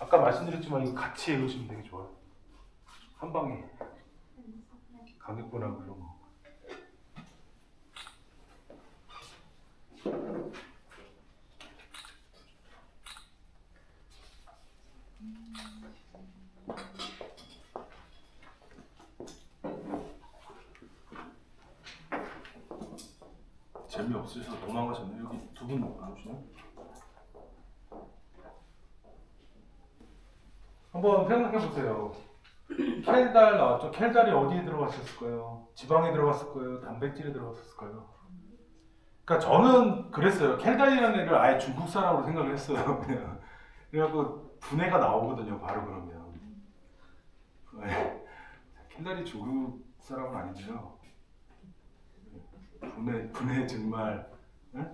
아까 말씀드렸지만 이거 같이 읽으시면 되게 좋아요. 한 방에 가격보다 물론 뭐. 재미없으셔서 도망가셨네요. 여기 두 분 안 오시나요? 한번 생각해 보세요. 켈달 나왔죠? 켈달이 어디에 들어갔었을까요? 지방에 들어갔을까요? 단백질에 들어갔었을까요? 그러니까 저는 그랬어요. 켈달이라는 애를 아예 중국 사람으로 생각을 했어요. 그냥. 그래갖고 분해가 나오거든요. 바로 그러면. 네. 켈달이 중국 사람은 아닌데요. 분해 정말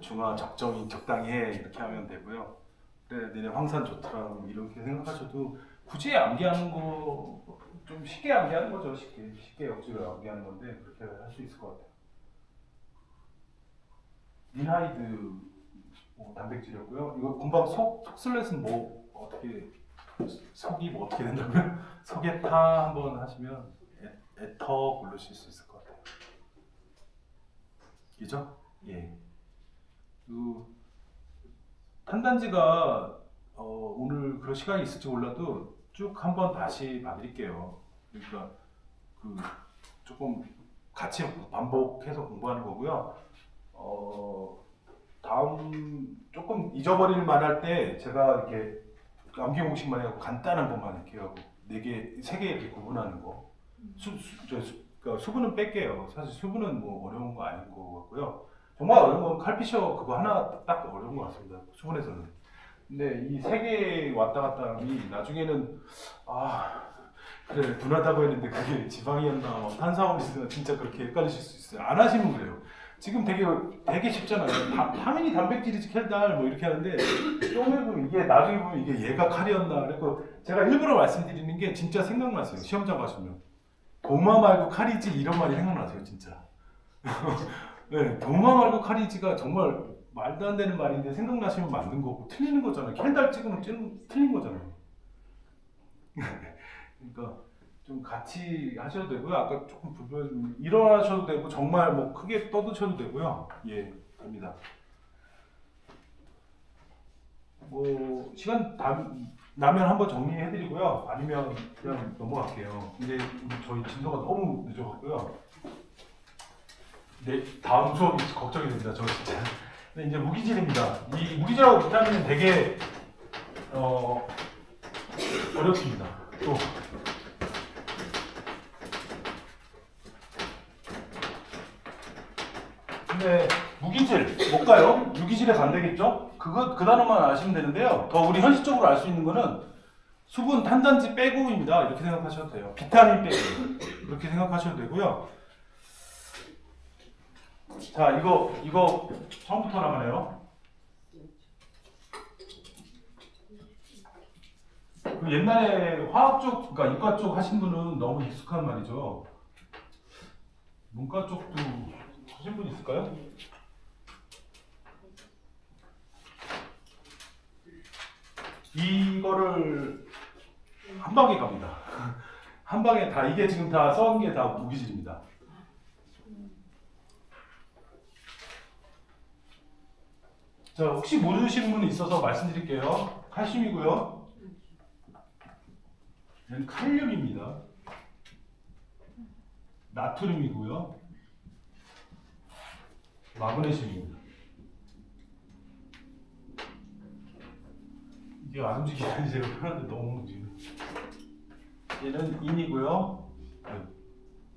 중화 적정이 적당히 해 이렇게 하면 되고요. 그래 니네 황산 좋더라 이렇게 생각하셔도 굳이 암기하는 거 좀 쉽게 암기하는 거죠. 쉽게 억지로 암기하는 건데 그렇게 할 수 있을 것 같아요. 린하이드 뭐 단백질이었고요. 이거 금방 속슬렛은 뭐 어떻게 속이 뭐 어떻게 된다고요? 속에타 한번 하시면 에터 고르실 수 있을 것 같아요. 그죠? 예. 그 탄단지가 오늘 그런 시간이 있을지 몰라도 쭉 한번 다시 봐드릴게요. 그러니까 그 조금 같이 반복해서 공부하는 거고요. 다음 조금 잊어버릴 만할 때 제가 이렇게 암기 공식만 해갖고 간단한 것만 이렇게 하고 4개, 3개 이렇게 구분하는 거. 그러니까 수분은 뺄게요. 사실 수분은 뭐 어려운 거 아닌 거 같고요. 정말 어려운 건 칼피셔 그거 하나 딱 어려운 것 같습니다. 수분에서는. 근데 이 3개 왔다 갔다 하니 나중에는 그래 분하다고 했는데 그게 지방이었나 뭐 탄수화물이었나 진짜 그렇게 헷갈리실 수 있어요. 안 하시면 그래요. 지금 되게 쉽잖아요. 당연히 단백질이지 켈달 뭐 이렇게 하는데 좀 해보면 이게 나중에 보면 이게 얘가 칼이었나 그래서 제가 일부러 말씀드리는 게 진짜 생각나세요. 시험장 가시면 도마 말고 칼이지 이런 말이 생각나세요 진짜. 네, 도마 말고 칼이지가 정말 말도 안 되는 말인데 생각나시면 맞는 거고 틀리는 거잖아요. 켈달 찍으면 틀린 거잖아요. 그러니까 좀 같이 하셔도 되고요. 아까 조금 불편 일어나셔도 되고 정말 뭐 크게 떠드셔도 되고요. 예, 됩니다. 뭐 시간 나면 한번 정리해드리고요. 아니면 그냥 넘어갈게요. 근데 저희 진도가 너무 늦어갖고요. 네, 다음 수업이 걱정이 됩니다. 저 진짜. 근데 이제 무기질입니다. 이 무기질하고 비타민은 되게 어렵습니다. 또 근데 무기질 뭘까요? 유기질에 간되겠죠? 그 단어만 아시면 되는데요. 더 우리 현실적으로 알 수 있는 거는 수분 탄단지 빼고입니다. 이렇게 생각하셔도 돼요. 비타민 빼고 그렇게 생각하셔도 되고요. 자, 이거 처음부터 나가네요. 그 옛날에 화학 쪽, 그러니까 이과 쪽 하신 분은 너무 익숙한 말이죠. 문과 쪽도 하신 분 있을까요? 이거를 한 방에 갑니다. 한 방에 다 이게 지금 다 써온 게 다 무기질입니다. 자, 혹시 모르시는 분 있어서 말씀드릴게요. 칼슘이고요. 얘는 칼륨입니다. 나트륨이고요. 마그네슘입니다. 이게 안 움직이는 제가 편한데 너무 움직이네. 얘는 인이고요.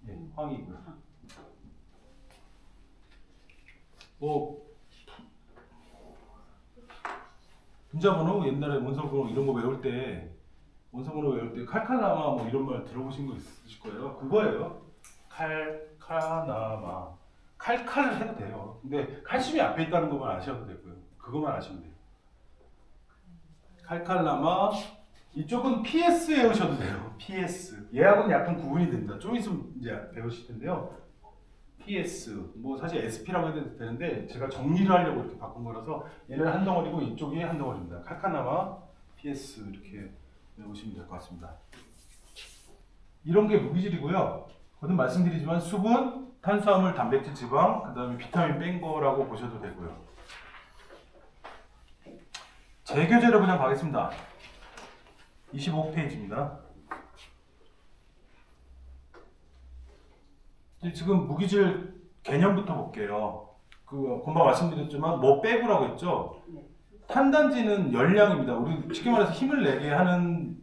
예, 황이고요. 뭐 분자번호 옛날에 원소번호 이런 거 외울 때 칼칼라마 뭐 이런 말 들어보신 거 있으실 거예요. 그거예요. 칼카나마. 칼칼 해도 돼요. 근데 칼슘이 앞에 있다는 것만 아셔도 되고요. 그것만 아시면 돼요. 칼칼라마. 이쪽은 PS 외우셔도 돼요. PS. 얘하고는 약간 구분이 됩니다. 좀 있으면 이제 배우실 텐데요. PS. 뭐 사실 SP라고 해도 되는데 제가 정리를 하려고 이렇게 바꾼 거라서 얘는 한 덩어리고 이쪽이 한 덩어리입니다. 칼카나마, PS 이렇게 외우시면 될 것 같습니다. 이런 게 무기질이고요. 거듭 말씀드리지만 수분, 탄수화물, 단백질, 지방, 그 다음에 비타민 뺀 거라고 보셔도 되고요. 재교재로 그냥 가겠습니다. 25페이지입니다. 지금 무기질 개념부터 볼게요. 금방 말씀드렸지만 뭐 빼고라고 했죠. 탄단지는 열량입니다. 우리 쉽게 말해서 힘을 내게 하는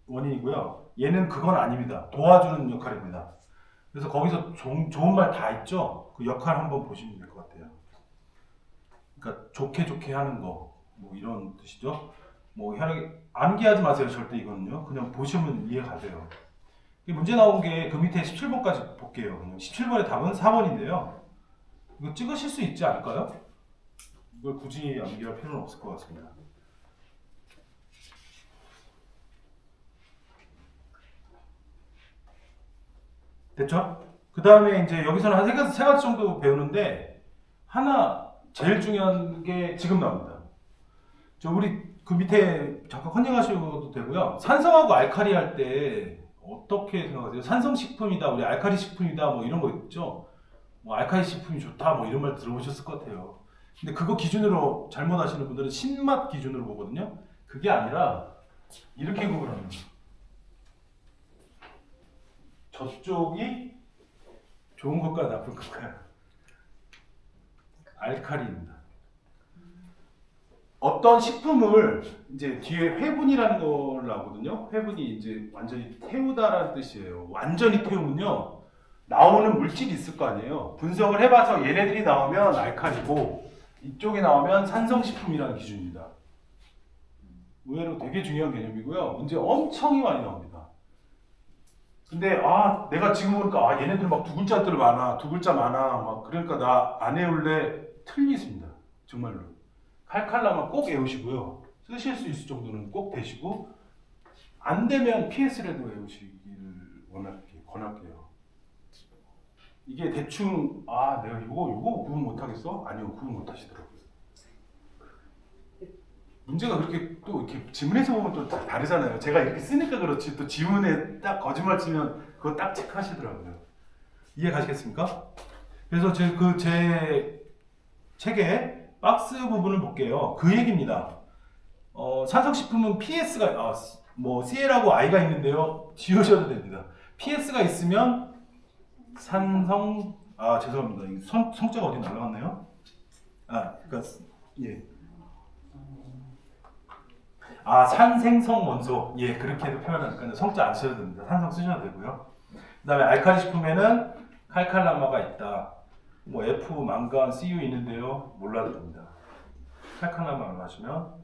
원인이고요. 얘는 그건 아닙니다. 도와주는 역할입니다. 그래서 거기서 좋은 말 다 있죠. 그 역할 한번 보시면 될 것 같아요. 그러니까 좋게 하는 거, 뭐 이런 뜻이죠. 뭐 혈액 암기하지 마세요. 절대 이거는요. 그냥 보시면 이해 가세요. 문제 나온 게 그 밑에 17번까지 볼게요. 17번의 답은 4번인데요. 이거 찍으실 수 있지 않을까요? 이걸 굳이 암기할 필요는 없을 것 같습니다. 됐죠? 그 다음에 이제 여기서는 한 세 가지 정도 배우는데 하나 제일 중요한 게 지금 나옵니다. 우리 그 밑에 잠깐 컨닝하셔도 되고요. 산성하고 알칼리 할 때 어떻게 생각하세요? 산성식품이다, 우리 알칼리 식품이다, 뭐 이런 거 있죠? 뭐 알칼리 식품이 좋다, 뭐 이런 말 들어보셨을 것 같아요. 근데 그거 기준으로 잘못 하시는 분들은 신맛 기준으로 보거든요. 그게 아니라 이렇게 구분을 합니다. 저쪽이 좋은 것과 나쁜 것과 알칼리입니다. 어떤 식품을 이제 뒤에 회분이라는 걸 나오거든요. 회분이 이제 완전히 태우다라는 뜻이에요. 완전히 태우면요, 나오는 물질이 있을 거 아니에요. 분석을 해봐서 얘네들이 나오면 알칼리고 이쪽에 나오면 산성식품이라는 기준입니다. 의외로 되게 중요한 개념이고요. 문제 엄청 많이 나옵니다. 근데 내가 지금 보니까 얘네들 막 두 글자들 많아, 두 글자 많아, 막 그러니까 나 안 외울래. 틀리십니다. 정말로. 칼칼라만 꼭 외우시고요. 쓰실 수 있을 정도는 꼭 되시고, 안 되면 PS라도 외우시기를 권할게요. 이게 대충 내가 이거 구분 못하겠어? 아니요, 구분 못하시더라고요. 문제가 그렇게 또 이렇게 지문에서 보면 또 다르잖아요. 제가 이렇게 쓰니까 그렇지 또 지문에 딱 거짓말 치면 그거 딱 체크하시더라고요. 이해 가시겠습니까? 그래서 제 책에 박스 부분을 볼게요. 그 얘기입니다. 산성식품은 PS가 뭐 C라고 I가 있는데요. 지우셔도 됩니다. PS가 있으면 산성 죄송합니다. 성자가 어디 날라갔나요? 그러니까 예. 산생성 원소. 예, 그렇게도 표현하니까 성자 안 쓰셔도 됩니다. 산성 쓰셔도 되고요. 그 다음에 알칼리 식품에는 칼칼라마가 있다. 뭐 F, 망간, CU 있는데요. 몰라도 됩니다. 칼칼라마를 하시면.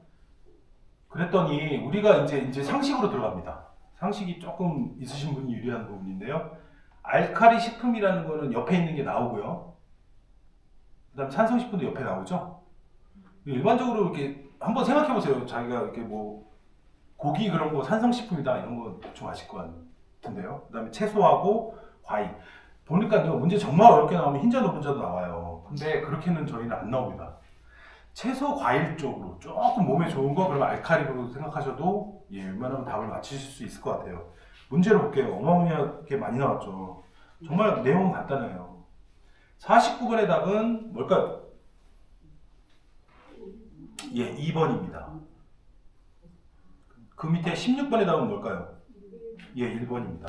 그랬더니 우리가 이제 상식으로 들어갑니다. 상식이 조금 있으신 분이 유리한 부분인데요. 알칼리 식품이라는 거는 옆에 있는 게 나오고요. 그 다음에 산성식품도 옆에 나오죠. 일반적으로 이렇게 한번 생각해 보세요. 자기가 이렇게 뭐 고기 그런 거 산성식품이다 이런 거 대충 아실 것 같은데요. 그 다음에 채소하고 과일. 보니까요, 문제 정말 어렵게 나오면 흰자 노분자도 나와요. 근데 그렇게는 저희는 안 나옵니다. 채소 과일 쪽으로 조금 몸에 좋은 거 그러면 알칼리로 생각하셔도 웬만하면 답을 맞추실 수 있을 것 같아요. 문제를 볼게요. 어마어마하게 많이 나왔죠. 정말 내용은 간단해요. 49번의 답은 뭘까요? 2번입니다. 그 밑에 16번의 답은 뭘까요? 1번입니다.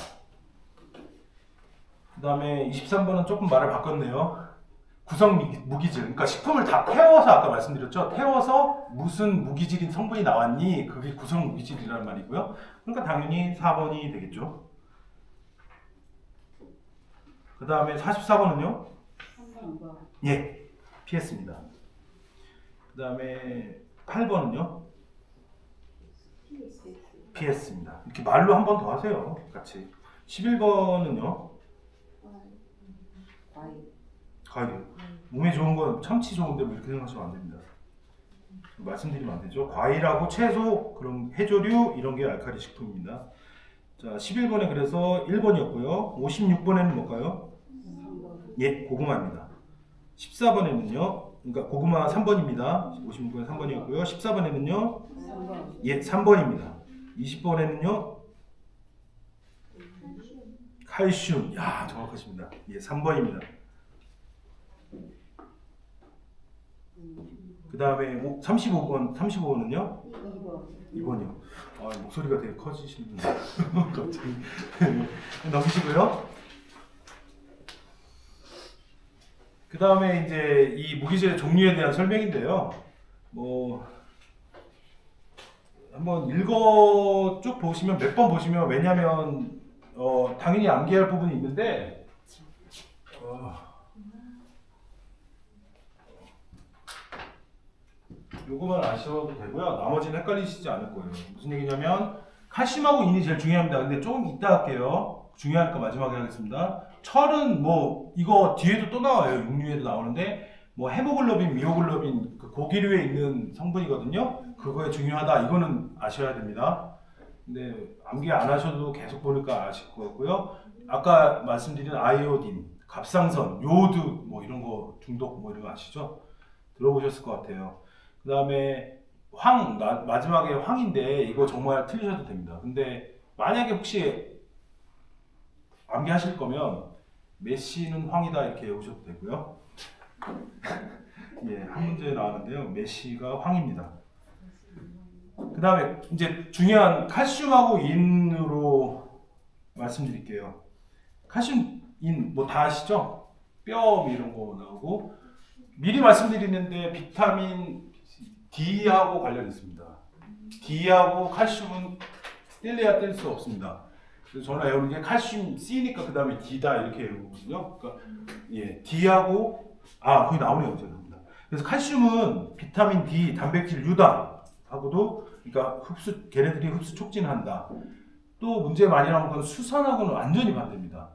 그 다음에 23번은 조금 말을 바꿨네요. 구성 무기질. 그러니까 식품을 다 태워서 아까 말씀드렸죠. 태워서 무슨 무기질인 성분이 나왔니? 그게 구성 무기질이라는 말이고요. 그러니까 당연히 4번이 되겠죠. 그 다음에 44번은요? PS입니다. 그 다음에 8번은요? PS입니다. 이렇게 말로 한 번 더 하세요. 같이. 11번은요? 과일. 몸에 좋은 건 참치 좋은데 뭐 이렇게 생각하시면 안 됩니다. 말씀드리면 안 되죠. 과일하고 채소, 그럼 해조류 이런 게 알칼리 식품입니다. 자, 11번에 그래서 1번이었고요. 56번에는 뭘까요? 고구마입니다. 14번에는요. 그러니까 고구마 3번입니다. 56번에 3번이었고요. 14번에는요. 3번입니다. 20번에는요. 칼슘. 야, 정확하십니다. 예, 3번입니다. 그 다음에 35번은요? 2번이요. 아, 목소리가 되게 커지시는데 갑자기 넘기시고요. 그 다음에 이제 이 무기질 종류에 대한 설명인데요. 뭐 한번 읽어 쭉 보시면 몇 번 보시면 왜냐면 당연히 암기할 부분이 있는데 요거만 아셔도 되고요. 나머지는 헷갈리시지 않을 거예요. 무슨 얘기냐면 칼슘하고 인이 제일 중요합니다. 근데 조금 이따 할게요. 중요하니까 마지막에 하겠습니다. 철은 뭐 이거 뒤에도 또 나와요. 육류에도 나오는데 뭐 헤모글로빈, 미오글로빈 그 고기류에 있는 성분이거든요. 그거에 중요하다. 이거는 아셔야 됩니다. 근데 암기 안 하셔도 계속 보니까 아실 것 같고요. 아까 말씀드린 아이오딘, 갑상선, 요오드 뭐 이런 거 중독 뭐 이런 거 아시죠? 들어보셨을 것 같아요. 그 다음에 마지막에 황인데 이거 정말 틀리셔도 됩니다. 근데 만약에 혹시 암기하실 거면 메시는 황이다 이렇게 외우셔도 되고요. 예, 한 문제 나왔는데요. 메시가 황입니다. 그 다음에 이제 중요한 칼슘하고 인으로 말씀드릴게요. 칼슘, 인 뭐 다 아시죠? 뼈 이런 거 나오고 미리 말씀드리는데 비타민 D하고 관련이 있습니다. D하고 칼슘은 뗄래야 뗄 수 없습니다. 그래서 저는 외우는 게 칼슘 C니까 그 다음에 D다 이렇게 외우거든요. 그러니까 예, D하고 거기 나오네요. 죄송합니다. 그래서 칼슘은 비타민 D, 단백질, 유당하고도 그러니까 걔네들이 흡수 촉진한다. 또 문제 많이 나오는 건 수산하고는 완전히 반대입니다.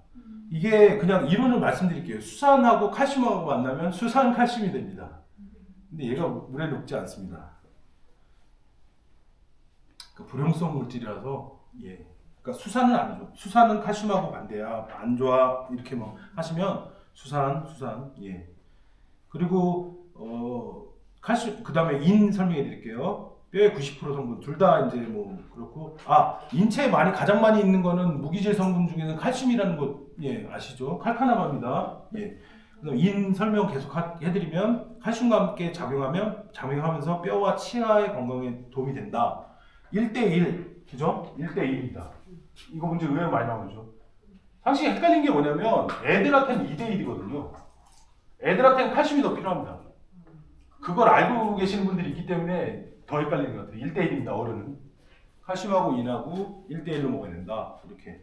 이게 그냥 이론을 말씀드릴게요. 수산하고 칼슘하고 만나면 수산 칼슘이 됩니다. 근데 얘가 물에 녹지 않습니다. 그러니까 불용성 물질이라서 예. 그러니까 수산은 안 좋아. 수산은 칼슘하고 반대야. 안 좋아. 이렇게 뭐 하시면 수산 예. 그리고 칼슘 그다음에 인 설명해 드릴게요. 뼈의 90% 성분 둘 다 이제 뭐 그렇고 인체에 가장 많이 있는 거는 무기질 성분 중에는 칼슘이라는 거 예, 아시죠? 칼카나바입니다. 예. 그래서 인 설명 계속 해드리면 칼슘과 함께 작용하면서 뼈와 치아의 건강에 도움이 된다. 1대1 그죠? 1대1입니다. 이거 문제 의외로 많이 나오죠. 사실 헷갈린 게 뭐냐면 애들한테는 2대1이거든요. 애들한테는 칼슘이 더 필요합니다. 그걸 알고 계시는 분들이 있기 때문에 더 헷갈리는 것 같아요. 1대1입니다. 어른은. 칼슘하고 인하고 1대1로 먹어야 된다. 이렇게.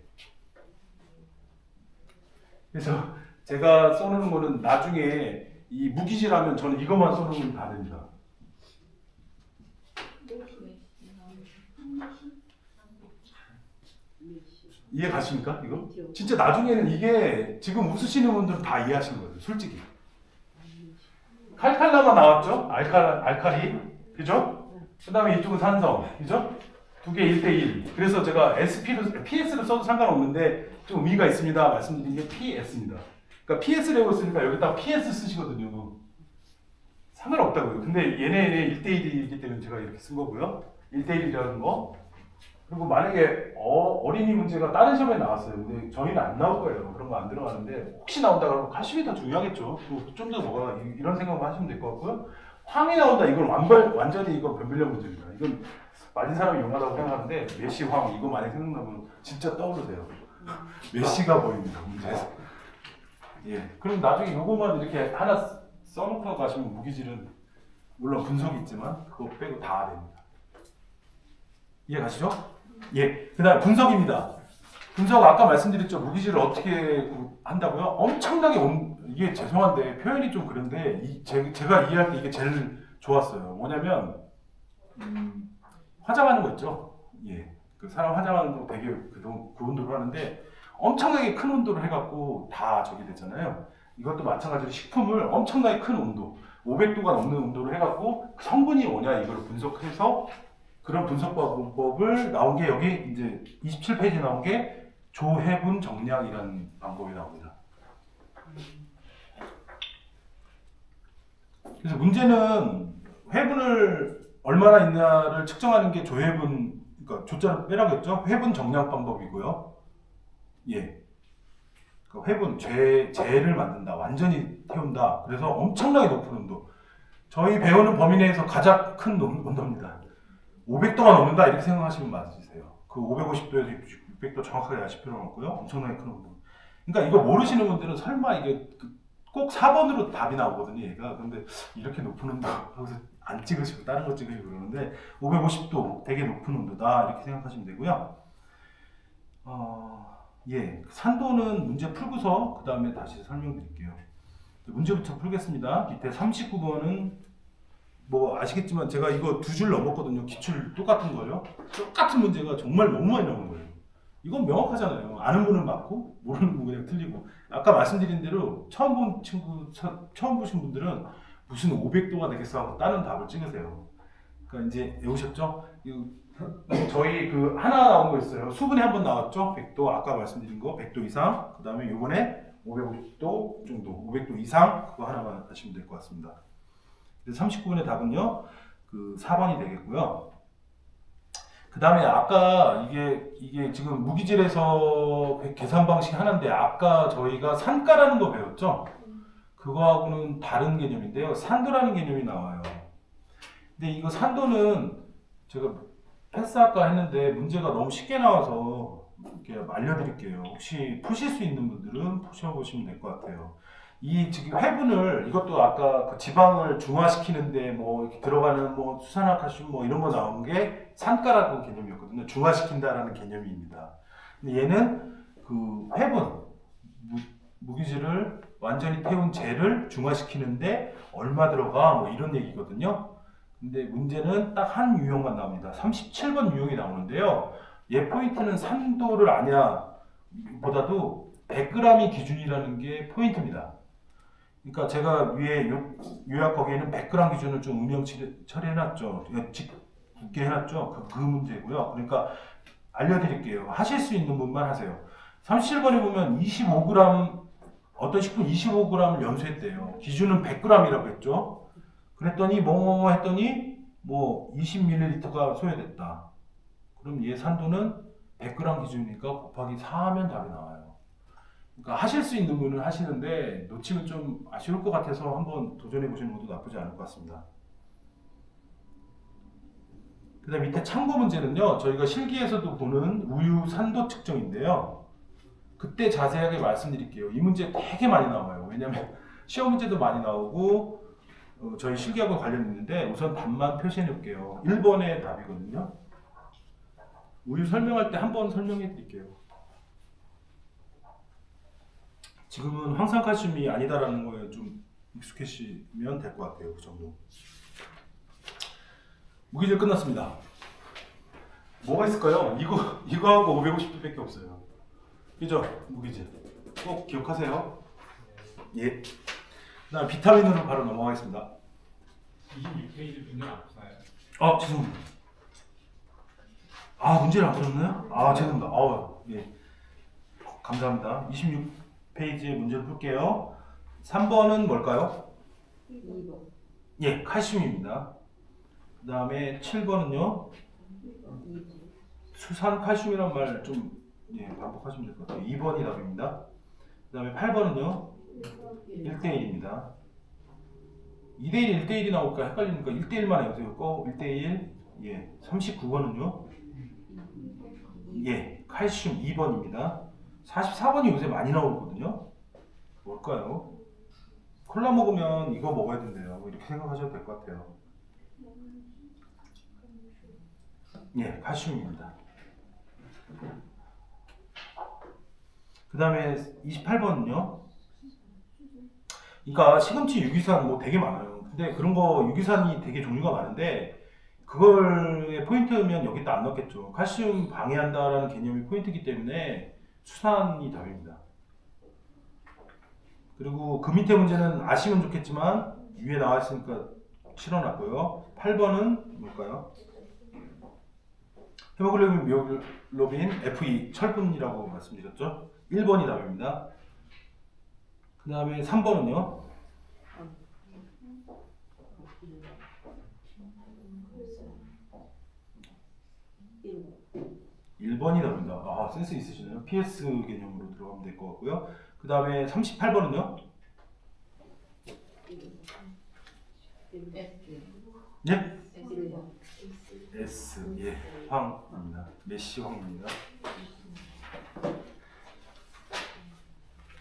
그래서 제가 써놓은 거는 나중에 이 무기질하면 저는 이것만 써놓으면 다 됩니다. 이해 가십니까? 이거? 진짜 나중에는 이게 지금 웃으시는 분들은 다 이해하시는 거예요. 솔직히. 칼칼라가 나왔죠? 알칼리. 그죠? 그 다음에 이쪽은 산성. 그죠? 두 개 1대1. 그래서 제가 PS를 써도 상관없는데 좀 의미가 있습니다. 말씀드린 게 PS입니다. 그러니까 PS를 외웠으니까 여기다가 PS 쓰시거든요. 상관없다고요. 근데 얘네는 1대1이기 때문에 제가 이렇게 쓴 거고요. 1대1이라는 거. 그리고 만약에 어린이 문제가 다른 시험에 나왔어요. 근데 저희는 안 나올 거예요. 그런 거 안 들어가는데 혹시 나온다 그러면 칼슘이 더 중요하겠죠. 좀 더 먹어라. 이런 생각만 하시면 될 것 같고요. 황이 나온다. 이건 완전히 이건 변별력 문제입니다. 이건 맞은 사람이 용하다고 생각하는데 메시 황 이거 많이 생각나면 진짜 떠오르세요. 메시가 보입니다. 문제에서. 예. 그럼 나중에 요거만 이렇게 하나 써놓고 가시면 무기질은 물론 분석이 있지만 그거 빼고 다 됩니다. 이해 가시죠? 예. 그다음 분석입니다. 분석 아까 말씀드렸죠. 무기질을 어떻게 한다고요? 엄청나게 이게 죄송한데 표현이 좀 그런데 제가 이해할 때 이게 제일 좋았어요. 뭐냐면 화장하는 거 있죠. 예. 그 사람 화장하는 거 되게 그 온도로 하는데 엄청나게 큰 온도를 해갖고 다 저기 됐잖아요. 이것도 마찬가지로 식품을 엄청나게 큰 온도, 500도가 넘는 온도로 해갖고 성분이 뭐냐 이걸 분석해서 그런 분석 방법을 나온 게 여기 이제 27페이지 나온 게 조해분 정량이라는 방법이 나옵니다. 그래서 문제는 회분을 얼마나 있냐를 측정하는 게 조해분 그러니까 조자를 빼라겠죠. 회분 정량 방법이고요. 예. 그러니까 회분 재를 만든다. 완전히 태운다. 그래서 엄청나게 높은 온도. 저희 배우는 범위 내에서 가장 큰 온도입니다. 500도가 넘는다 이렇게 생각하시면 맞으세요. 그 550도에서 600도 정확하게 아실 필요는 없고요. 엄청나게 큰 온도. 그러니까 이거 모르시는 분들은 설마 이게 꼭 4번으로 답이 나오거든요. 얘가. 근데 이렇게 높은 온도 여기서 안 찍으시고 다른 거 찍으시고 그러는데 550도 되게 높은 온도다 이렇게 생각하시면 되고요. 예, 산도는 문제 풀고서 그 다음에 다시 설명드릴게요. 문제부터 풀겠습니다. 밑에 39번은 뭐 아시겠지만 제가 이거 2줄 넘었거든요. 기출 똑같은 거요. 똑같은 문제가 정말 너무 많이 나오는 거예요. 이건 명확하잖아요. 아는 분은 맞고 모르는 분은 그냥 틀리고. 아까 말씀드린 대로 처음 보신 분들은 무슨 500도가 되겠어 하고 다른 답을 찍으세요. 그러니까 이제 외우셨죠? 저희 그 하나 나온 거 있어요. 수분이 한 번 나왔죠? 100도 아까 말씀드린 거 100도 이상. 그 다음에 요번에 550도 정도, 500도 이상 그거 하나만 하시면 될 것 같습니다. 39번의 답은요, 그 4번이 되겠고요. 그 다음에 아까 이게 지금 무기질에서 계산 방식 하나인데 아까 저희가 산가라는 거 배웠죠? 그거하고는 다른 개념인데요. 산도라는 개념이 나와요. 근데 이거 산도는 제가 패스할까 했는데 문제가 너무 쉽게 나와서 이렇게 알려드릴게요. 혹시 푸실 수 있는 분들은 푸셔보시면 될 것 같아요. 이 지금 회분을 이것도 아까 그 지방을 중화시키는데 뭐 이렇게 들어가는 뭐 수산화칼슘 뭐 이런 거 나온 게 산가라는 개념이었거든요. 중화시킨다라는 개념입니다. 근데 얘는 그 회분 무기질을 완전히 태운 재를 중화시키는데 얼마 들어가 뭐 이런 얘기거든요. 근데 문제는 딱 한 유형만 나옵니다. 37번 유형이 나오는데요. 얘 포인트는 산도를 아냐 보다도 100g이 기준이라는 게 포인트입니다. 그러니까 제가 위에 요약 거기에는 100g 기준을 좀 운영 처리해놨죠. 굳게 해놨죠. 그 문제고요. 그러니까 알려드릴게요. 하실 수 있는 분만 하세요. 37번에 보면 25g 어떤 식품 25g을 연수했대요. 기준은 100g이라고 했죠. 그랬더니 뭐 했더니 뭐 20ml가 소요됐다. 그럼 얘 산도는 100g 기준이니까 곱하기 4 하면 답이 나와요. 그러니까 하실 수 있는 분은 하시는데 놓치면 좀 아쉬울 것 같아서 한번 도전해 보시는 것도 나쁘지 않을 것 같습니다. 그 다음 밑에 참고 문제는요. 저희가 실기에서도 보는 우유 산도 측정인데요. 그때 자세하게 말씀드릴게요. 이 문제 되게 많이 나와요. 왜냐면 시험 문제도 많이 나오고 저희 실기하고 관련 있는데 우선 답만 표시해 놓을게요. 1번의 답이거든요. 우유 설명할 때 한번 설명해 드릴게요. 지금은 황산칼슘이 아니다라는 거에 좀 익숙해지면 될 것 같아요. 그 정도. 무기질 끝났습니다. 뭐가 있을까요? 이거하고 550도밖에 없어요. 그죠? 무기질. 꼭 기억하세요. 예. 그다음 비타민으로 바로 넘어가겠습니다. 26페이지 문제 안 푸나요? 죄송합니다. 문제를 안 풀었나요? 죄송합니다. 예. 감사합니다. 26페이지의 문제를 풀게요. 3번은 뭘까요? 2번. 예, 칼슘입니다. 그 다음에 7번은요. 2번. 수산 칼슘이란 말 좀 반복하시면 될 것 같아요. 2번이 답입니다. 그 다음에 8번은요. 1대1입니다. 2대1, 1대1이 나올까 헷갈리니까 1대1만 해보세요. 1대1. 예. 39번은요. 예. 칼슘 2번입니다. 44번이 요새 많이 나오거든요. 뭘까요? 콜라 먹으면 이거 먹어야 된대요. 이렇게 생각하셔도 될 것 같아요. 예, 칼슘입니다. 그 다음에 28번은요. 그러니까 시금치, 유기산 뭐 되게 많아요. 근데 그런 거 유기산이 되게 종류가 많은데 그걸의 포인트면 여기다 안 넣겠죠. 칼슘 방해한다라는 개념이 포인트이기 때문에 수산이 답입니다. 그리고 그 밑에 문제는 아시면 좋겠지만 위에 나와 있으니까 실어놨고요. 8번은 뭘까요? 헤모글로빈, 미오글로빈, Fe, 철분이라고 말씀드렸죠. 1번이 답입니다. 그 다음에 3번은요. 1번이 나옵니다. 아, 센스 있으시네요. PS 개념으로 들어가면 될 것 같고요. 그 다음에 38번은요? 예? S, 예, 황입니다. 메시 황입니다.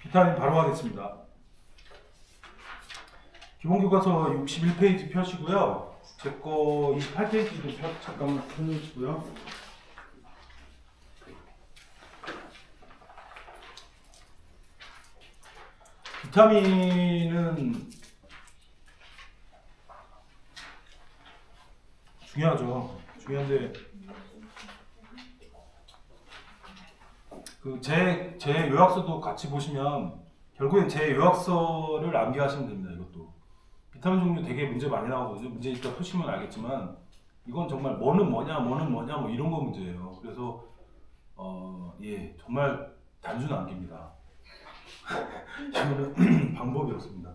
비타민 바로 하겠습니다. 기본교과서 61페이지 펴시고요. 제 거 28페이지도 잠깐만 펴주시고요. 비타민은 중요하죠. 중요한데 그 제 요약서도 같이 보시면 결국엔 제 요약서를 암기하시면 됩니다. 이것도 비타민 종류 되게 문제 많이 나오거든요. 문제 이따 푸시면 알겠지만 이건 정말 뭐는 뭐냐 뭐 이런 거 문제예요. 그래서 예, 정말 단순 암기입니다. 이거는 방법이 없습니다.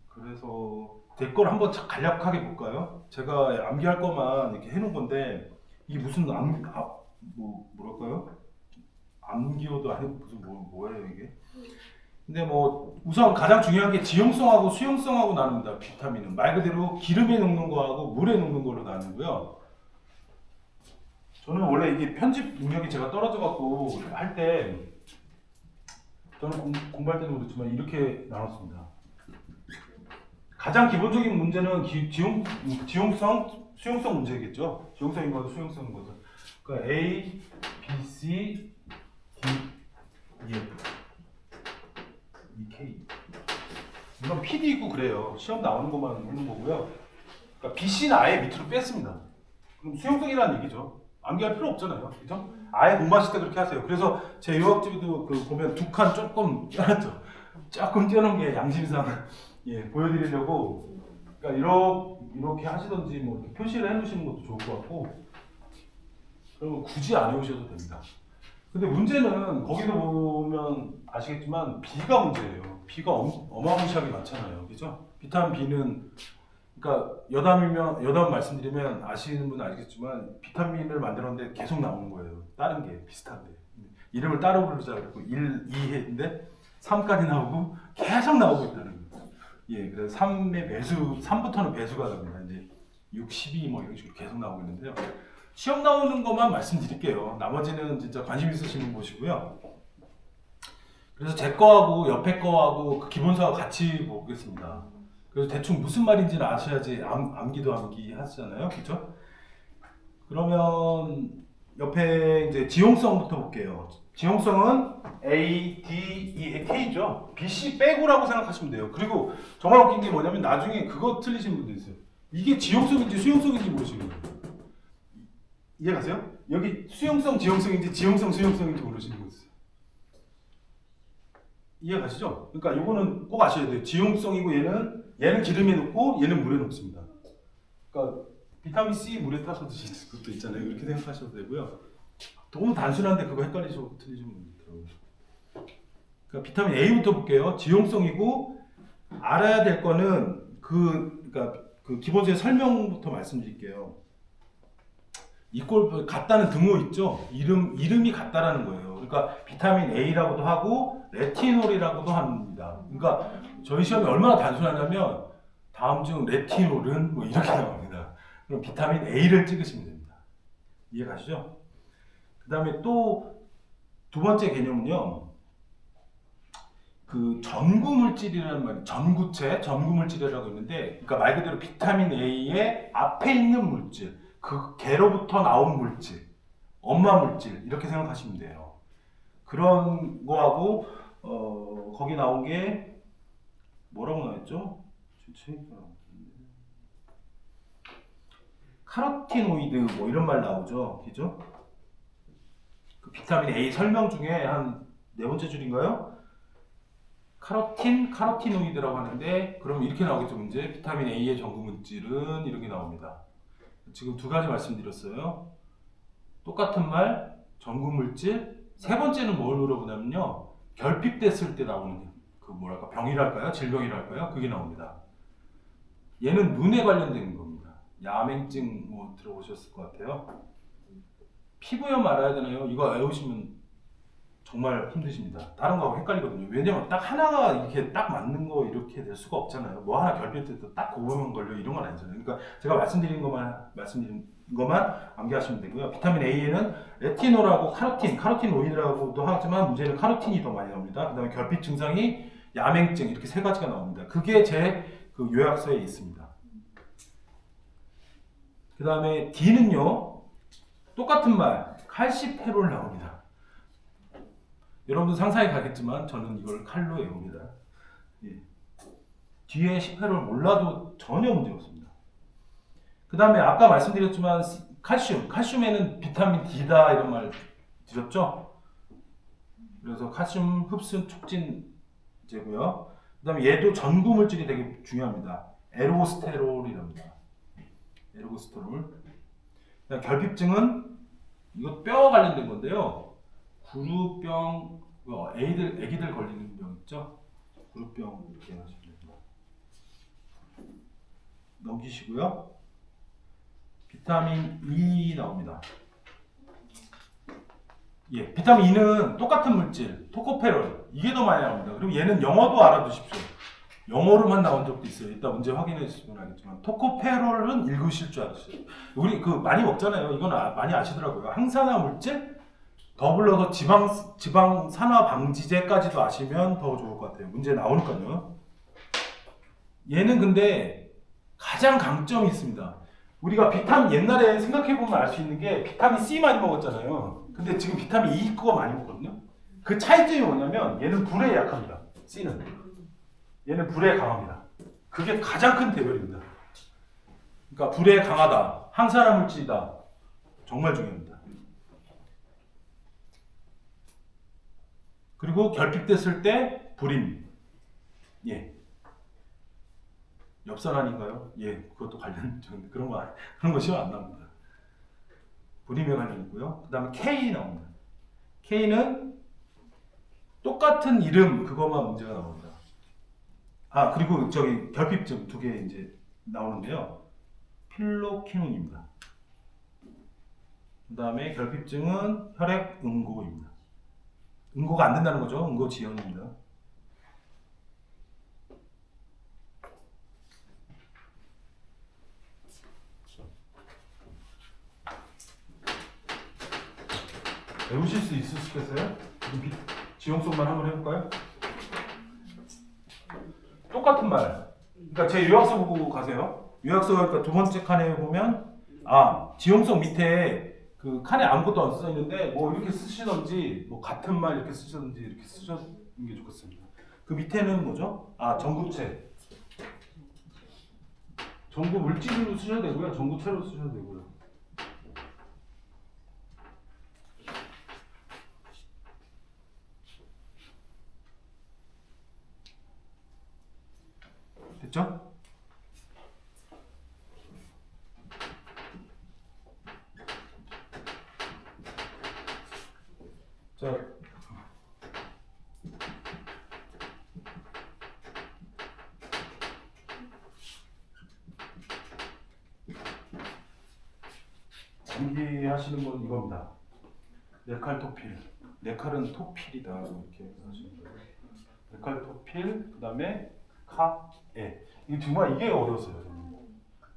그래서 제 걸 한번 간략하게 볼까요? 제가 암기할 것만 이렇게 해놓은 건데 이게 무슨 뭐랄까요? 암기어도 아니고 무슨 뭐예요 이게? 근데 뭐 우선 가장 중요한 게 지용성하고 수용성하고 나눕니다. 비타민은 말 그대로 기름에 녹는 거하고 물에 녹는 걸로 나누고요. 저는 원래 이게 편집 능력이 제가 떨어져 갖고 할 때 저는 공부할 때도 그렇지만 이렇게 나눴습니다. 가장 기본적인 문제는 지용성, 수용성 문제겠죠. 지용성인 것도 수용성인 것도. 그러니까 A, B, C, D, E, F, E, K. 이건 PD 있고 그래요. 시험 나오는 것만 있는 거고요. 그러니까 B, C는 아예 밑으로 뺐습니다. 그럼 수용성이라는 얘기죠. 암기할 필요 없잖아요. 그죠? 아예 공부하실 때 그렇게 하세요. 그래서 제 요약집에도 그 보면 두 칸 조금 떼놨죠. 조금 떼놓은 게 양심상 예, 보여드리려고. 그러니까 이렇게 하시던지 뭐 이렇게 표시를 해놓으시는 것도 좋을 것 같고. 그러면 굳이 안 해오셔도 됩니다. 근데 문제는 거기도 보면 아시겠지만 B가 문제예요. B가 어마무시하게 많잖아요. 그죠? 비타민 B는 그러니까 여담 말씀드리면 아시는 분은 아시겠지만 비타민을 만들었는데 계속 나오는 거예요. 다른 게 비슷한데 이름을 따로 부르자 그랬고 1, 2회인데 3까지 나오고 계속 나오고 있다는 거예요. 예, 그래서 3의 배수, 3부터는 배수가 됩니다. 이제 6, 12 뭐 이런 식으로 계속 나오고 있는데요. 시험 나오는 것만 말씀드릴게요. 나머지는 진짜 관심 있으시는 곳이고요. 그래서 제 거하고 옆에 거하고 그 기본서와 같이 보겠습니다. 그래서 대충 무슨 말인지는 아셔야지 암기도 암기하시잖아요, 그렇죠? 그러면 옆에 이제 지용성부터 볼게요. 지용성은 A, D, E, K죠. B, C 빼고라고 생각하시면 돼요. 그리고 정말 웃긴 게 뭐냐면 나중에 그거 틀리신 분도 있어요. 이게 지용성인지 수용성인지 모르시는 거예요. 이해가세요? 여기 수용성, 지용성인지 지용성, 수용성인지 모르시는 분 있어요. 이해가시죠? 그러니까 이거는 꼭 아셔야 돼요. 지용성이고 얘는 기름에 넣고 얘는 물에 넣습니다. 그러니까 비타민 C 물에 타서 드시는 것도 있잖아요. 이렇게 생각하셔도 되고요. 너무 단순한데 그거 헷갈리시고 틀리시는 분들 있더라고요. 그러니까 비타민 A부터 볼게요. 지용성이고 알아야 될 거는 그러니까 그 기본적인 설명부터 말씀드릴게요. 이꼴 같다는 등호 있죠? 이름이 같다라는 거예요. 그러니까 비타민 A라고도 하고 레티놀이라고도 합니다. 그러니까 저희 시험이 얼마나 단순하냐면 다음 중 레티놀은 뭐 이렇게 나옵니다. 그럼 비타민 A를 찍으시면 됩니다. 이해 가시죠? 그 다음에 또 두 번째 개념은요. 그 전구물질이라는 말, 전구물질이라고 있는데, 그러니까 말 그대로 비타민 A의 앞에 있는 물질, 그 개로부터 나온 물질, 엄마 물질 이렇게 생각하시면 돼요. 그런 거하고 거기 나온 게 뭐라고 나왔죠? 카로티노이드 뭐 이런 말 나오죠, 그죠? 그 비타민 A 설명 중에 한 네 번째 줄인가요? 카로티노이드라고 하는데 그럼 이렇게 나오겠죠 문제. 비타민 A의 전구물질은 이렇게 나옵니다. 지금 두 가지 말씀드렸어요. 똑같은 말, 전구물질. 세 번째는 뭘 물어보냐면요. 결핍됐을 때 나오는 그 뭐랄까 병이랄까요? 질병이랄까요? 그게 나옵니다. 얘는 눈에 관련된 겁니다. 야맹증 뭐 들어보셨을 것 같아요. 피부염 알아야 되나요? 이거 외우시면 정말 힘드십니다. 다른 거하고 헷갈리거든요. 왜냐면 딱 하나가 이렇게 딱 맞는 거 이렇게 될 수가 없잖아요. 뭐 하나 결핍 때도 딱 그거만 걸려 이런 건 아니잖아요. 그러니까 제가 말씀드린 것만 암기하시면 되고요. 비타민 A에는 레티놀하고 카로틴 오일이라고도 하지만 문제는 카로틴이 더 많이 나옵니다. 그다음에 결핍 증상이 야맹증 이렇게 세 가지가 나옵니다. 그게 제 그 요약서에 있습니다. 그다음에 D는요 똑같은 말 칼시페롤 나옵니다. 여러분도 상상이 가겠지만 저는 이걸 칼로 외웁니다. 예. 뒤에 10회를 몰라도 전혀 문제 없습니다. 그 다음에 아까 말씀드렸지만 칼슘에는 비타민 D다 이런 말 드렸죠? 그래서 칼슘 흡수 촉진제고요. 그 다음에 얘도 전구 물질이 되게 중요합니다. 에로스테롤이랍니다. 에로스테롤. 결핍증은 이거 뼈 관련된 건데요. 구루병, 애기들 걸리는 병 있죠? 구루병 이렇게 하시면 됩니다. 넘기시고요. 비타민 E 나옵니다. 예, 비타민 E는 똑같은 물질, 토코페롤 이게 더 많이 나옵니다. 그리고 얘는 영어도 알아두십시오. 영어로만 나온 적도 있어요. 이따 문제 확인해 주시면 알겠지만 토코페롤은 읽으실 줄 아시죠? 우리 그 많이 먹잖아요. 이건 많이 아시더라고요. 항산화 물질 더불어서 지방 산화 방지제까지도 아시면 더 좋을 것 같아요. 문제 나오니까요. 얘는 근데 가장 강점이 있습니다. 우리가 비타민 옛날에 생각해보면 알 수 있는 게 비타민 C 많이 먹었잖아요. 근데 지금 비타민 E 거가 많이 먹거든요. 그 차이점이 뭐냐면 얘는 불에 약합니다. C는. 얘는 불에 강합니다. 그게 가장 큰 대별입니다. 그러니까 불에 강하다. 항산화 물질이다. 정말 중요합니다. 그리고 결핍됐을 때 불임. 예. 엽산환인가요? 예, 그것도 관련 그런 거 시험 안 나옵니다. 불임에 관련 있고요. 그다음에 K 나옵니다. K는 똑같은 이름 그것만 문제가 나옵니다. 아 그리고 저기 결핍증 두 개 이제 나오는데요. 필로키논입니다. 그다음에 결핍증은 혈액 응고입니다. 응고가 안 된다는 거죠. 응고 지연입니다. 외우실 수 있으시겠어요? 지용성만 한번 해볼까요? 똑같은 말. 그러니까 제 요약서 보고 가세요. 요약서 그러니까 두 번째 칸에 보면 지용성 밑에 그 칸에 아무것도 안 써 있는데 뭐 이렇게 쓰시던지 뭐 같은 말 이렇게 쓰시던지 이렇게 쓰시는 게 좋겠습니다. 그 밑에는 뭐죠? 전구체. 전구 물질로 쓰셔도 되고요. 전구체로 쓰셔도 되고요. 됐죠? 자, 암기하시는 건 이겁니다. 네칼토필. 네칼은 토필이다 이렇게 하시는 거예요. 네칼토필, 그다음에 카에. 이게 정말 이게 어려웠어요.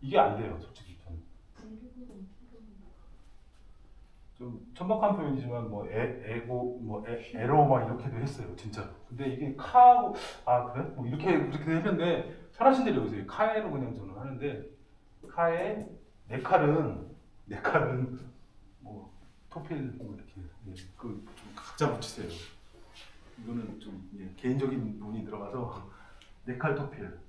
이게 안 돼요, 솔직히 저는. 좀 천박한 표현이지만 뭐 에고 뭐 에로 막 이렇게도 했어요, 진짜. 근데 이게 카하고 그래? 뭐 이렇게 그렇게 했는데 편하신 대로 여기서 카에로 그냥 저는 하는데 카에 네칼은 뭐 토필 뭐 이렇게 그 좀 각자 붙이세요. 이거는 좀 개인적인 부분이 들어가서 네칼 토필.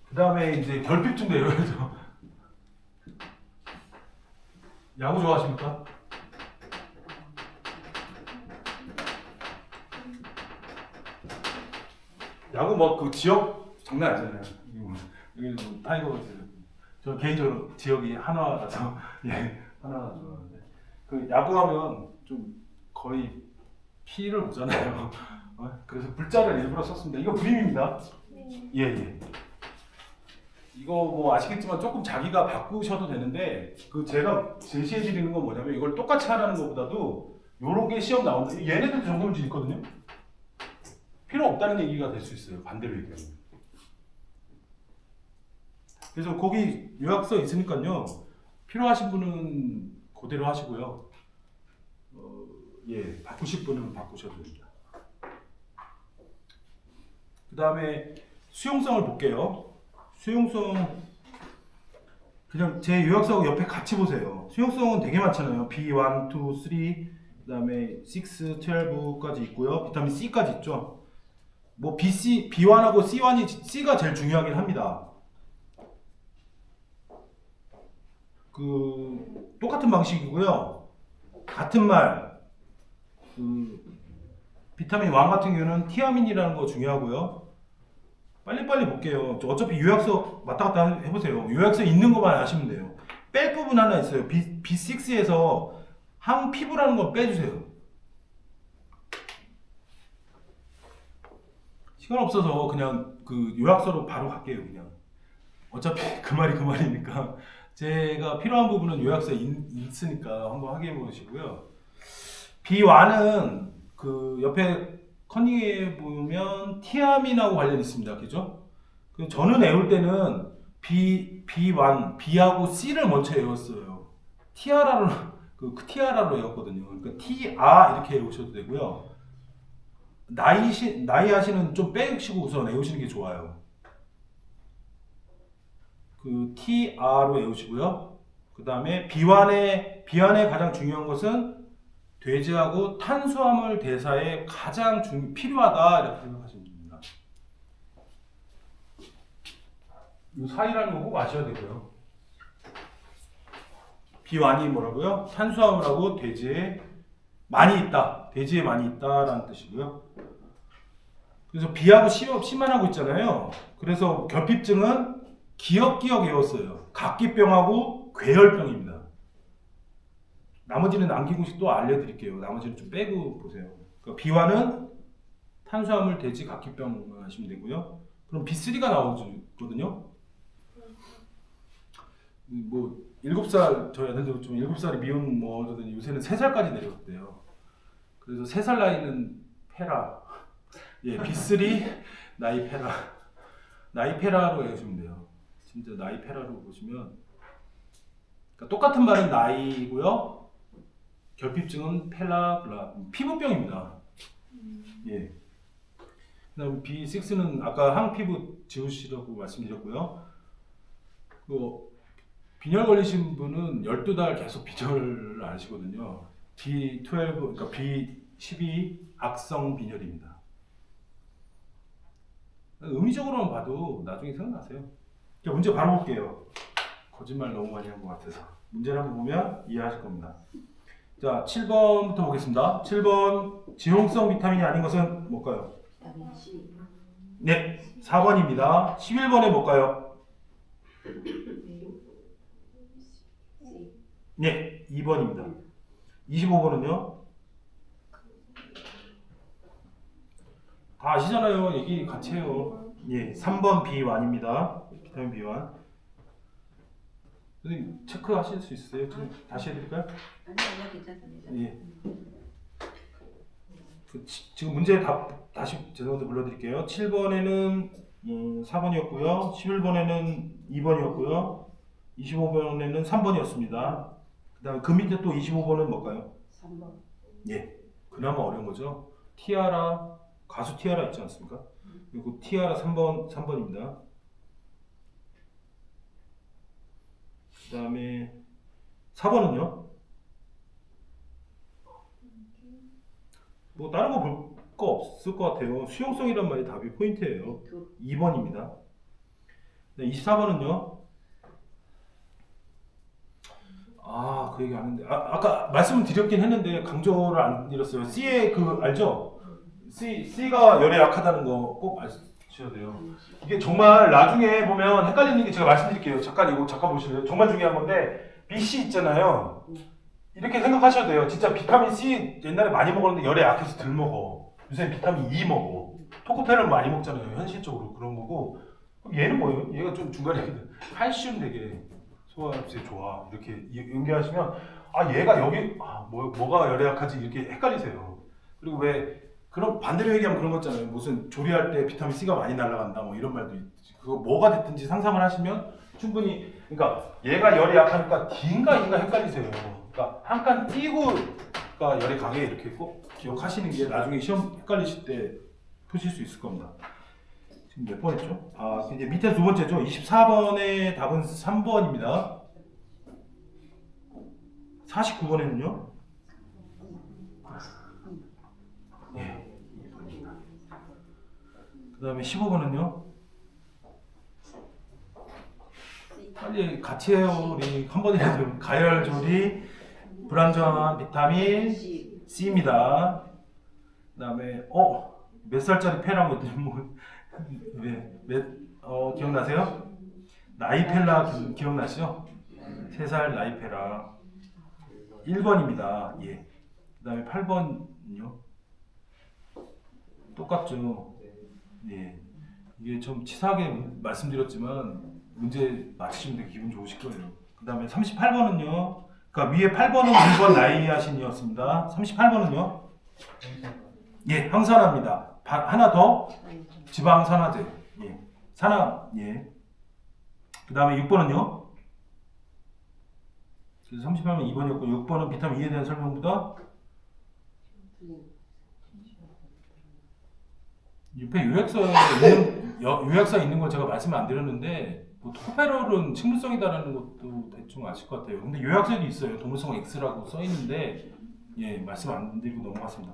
그 다음에 이제 결핍증도 외워야죠. 야구 좋아하십니까? 야구 뭐 그 지역 장난 아니잖아요. 여기 뭐 타이거즈. 저 개인적으로 지역이 하나라서 하나 좋아하는데 그 야구하면 좀 거의 피를 보잖아요. 그래서 불자를 일부러 썼습니다. 이거 불임입니다. 예. 이거 뭐 아시겠지만 조금 자기가 바꾸셔도 되는데 그 제가 제시해 드리는 건 뭐냐면 이걸 똑같이 하라는 것보다도 요런 게 시험 나온다. 얘네들도 점검지 있거든요. 필요 없다는 얘기가 될 수 있어요. 반대로 얘기하면. 그래서 거기 요약서 있으니까요. 필요하신 분은 그대로 하시고요. 예, 바꾸실 분은 바꾸셔도 됩니다. 그 다음에 수용성을 볼게요. 수용성 그냥 제 요약서 옆에 같이 보세요. 수용성은 되게 많잖아요. B1, 2, 3, 그 다음에 6, 12까지 있고요. 비타민 C까지 있죠. 뭐 B1하고 C1이 C가 제일 중요하긴 합니다. 그 똑같은 방식이고요. 같은 말. 비타민 왕 같은 경우는 티아민이라는 거 중요하고요. 빨리빨리 볼게요. 어차피 요약서 왔다 갔다 해보세요. 요약서 있는 것만 아시면 돼요. 뺄 부분 하나 있어요. B6에서 항피부라는 거 빼주세요. 시간 없어서 그냥 그 요약서로 바로 갈게요. 그냥 어차피 그 말이 그 말이니까 제가 필요한 부분은 요약서에 있으니까 한번 확인해 보시고요. B1은 그 옆에 커닝에 보면 티아민하고 관련이 있습니다. 그죠? 저는 외울 때는 B1, B하고 C를 먼저 외웠어요. 티아라로 외웠거든요. 그러니까 TR 이렇게 외우셔도 되고요. 나이 하시는 좀 빼시고 우선 외우시는 게 좋아요. 그 TR로 외우시고요. 그 다음에 B1의 가장 중요한 것은 돼지하고 탄수화물 대사에 가장 필요하다 이렇게 생각하시면 됩니다. 이 사이라는 거 꼭 아셔야 되고요. B1이 뭐라고요? 탄수화물하고 돼지에 많이 있다. 돼지에 많이 있다라는 뜻이고요. 그래서 B하고 C만 하고 있잖아요. 그래서 결핍증은 기억 외웠어요. 각기병하고 괴혈병입니다. 나머지는 남기공식 또 알려드릴게요. 나머지는 좀 빼고 보세요. 그러니까 B1은 탄수화물, 돼지, 각기병 하시면 되고요. 그럼 B3가 나오거든요. 뭐 7살 저희 애들도 좀 7살이 미혼 뭐 그러더니 요새는 3살까지 내려갔대요. 그래서 3살 나이는 페라. 예, B3 나이페라로 외우시면 돼요. 진짜 나이페라로 보시면 그러니까 똑같은 말은 나이고요. 결핍증은 피부병입니다. 예. 그다음 B6는 아까 항피부 지우시라고 말씀드렸고요. 그 빈혈 걸리신 분은 12달 계속 빈혈을 하시거든요. B12 그러니까 B12 악성 빈혈입니다. 의미적으로만 봐도 나중에 생각나세요. 자, 문제 바로 볼게요. 거짓말 너무 많이 한 것 같아서. 문제를 한번 보면 이해하실 겁니다. 자, 7번부터 보겠습니다. 7번 지용성 비타민이 아닌 것은 뭘까요? 비타민 C. 네, 4번입니다. 11번에 뭘까요? C. 네, 2번입니다. 25번은요? 다 아시잖아요. 얘기 같이 해요. 예, 3번 B1입니다. 비타민 B1. 선생님 체크하실 수 있어요? 지금 다시 해드릴까요? 아니요, 괜찮습니다. 예. 지금 문제 다시 죄송한데 불러드릴게요. 7번에는 4번이었고요. 11번에는 2번이었고요. 25번에는 3번이었습니다. 그 다음에 그 밑에 또 25번은 뭘까요? 3번. 예, 그나마 어려운 거죠. 티아라, 가수 티아라 있지 않습니까? 그리고 티아라 3번입니다. 그 다음에 4번은요? 뭐 다른 거 볼 거 없을 것 같아요. 수용성이란 말이 답이 포인트예요. 2번입니다. 네, 24번은요? 그 얘기 안 했는데 아까 말씀을 드렸긴 했는데 강조를 안 드렸어요. C의 그 알죠? C가 열에 약하다는 거 꼭 아셔야 돼요. 이게 정말 나중에 보면 헷갈리는 게 제가 말씀드릴게요. 잠깐 보실래요? 정말 중요한 건데 BC 있잖아요. 이렇게 생각하셔야 돼요. 진짜 비타민 C 옛날에 많이 먹었는데 열에 약해서 덜 먹어. 요새 비타민 E 먹어. 토코페를 많이 먹잖아요. 현실적으로 그런 거고 얘는 뭐예요? 얘가 좀 중간에 칼슘 되게 소화흡수에 좋아. 이렇게 연계하시면 아 얘가 여기 뭐가 열에 약하지 이렇게 헷갈리세요. 그리고 왜 그런 반대로 얘기하면 그런 거 있잖아요. 무슨 조리할 때 비타민 C가 많이 날아간다 뭐 이런 말도 있지. 그거 뭐가 됐든지 상상을 하시면 충분히 그러니까 얘가 열이 약하니까 D인가 E인가 헷갈리세요. 그러니까 한 칸 띄고가 열이 강해 이렇게 꼭 기억하시는 게 나중에 시험 헷갈리실 때 푸실 수 있을 겁니다. 지금 몇 번 했죠? 아, 이제 밑에 두 번째죠. 24번의 답은 3번입니다. 49번에는요? 예. 그 다음에 15번은요? 빨리 같이 해요. 우리 한 번이라도. 가열조리, 불안정한 비타민 C. C입니다. 그 다음에, 몇 살짜리 패라고 뭐, 기억나세요? 나이펠라 기억나시죠? 3살 나이페라 1번입니다. 예. 그 다음에 8번은요? 똑같죠? 예. 이게 좀 치사하게 말씀드렸지만 문제 맞히시면 되게 기분 좋으실 거예요. 그 다음에 38번은요? 그러니까 위에 8번은 1번 나이아신이었습니다. 38번은요? 예, 항산화입니다. 하나 더 지방산화제. 예. 산화. 예. 그 다음에 6번은요? 그래서 38번 2번이었고 6번은 비타민 E에 대한 설명보다 옆에 요약서에 있는 거 제가 말씀 안 드렸는데 뭐 토코페롤은 식물성이다라는 것도 대충 아실 것 같아요. 근데 요약서에도 있어요. 동물성 X라고 써 있는데 예 말씀 안 드리고 넘어갔습니다.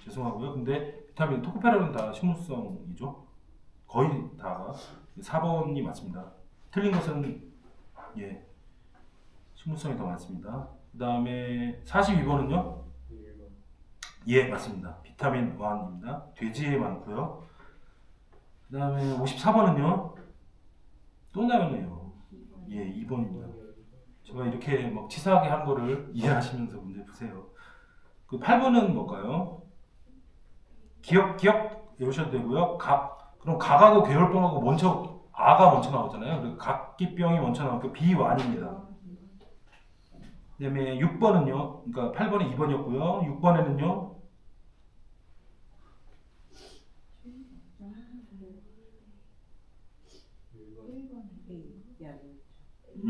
죄송하고요. 근데 비타민 토코페롤은 다 식물성이죠. 거의 다가 4번이 맞습니다. 틀린 것은 예 식물성이 더 많습니다. 그 다음에 42번은요? 예 맞습니다. 비타민 1입니다. 돼지에 많고요. 그 다음에 54번은요? 또 나오네요. 예 2번입니다. 제가 이렇게 막 치사하게 한 거를 이해하시면서 문제 푸세요. 그 8번은 뭘까요? 기억 외우셔도 되고요. 그럼 각하고 괴혈병하고 아가 먼저 나오잖아요. 그리고 각기병이 먼저 나오니까 B1입니다. 그 다음에 6번은요. 그러니까 8번이 2번이었고요. 6번에는요.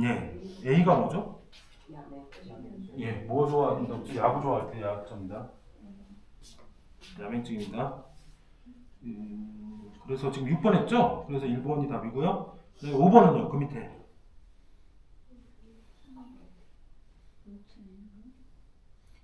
예, A가 뭐죠? 예, 뭐 좋아한다고? 야구 좋아할 때 야구입니다. 야맹증입니다. 그래서 지금 6번 했죠? 그래서 1번이 답이고요. 5번은요, 그 밑에.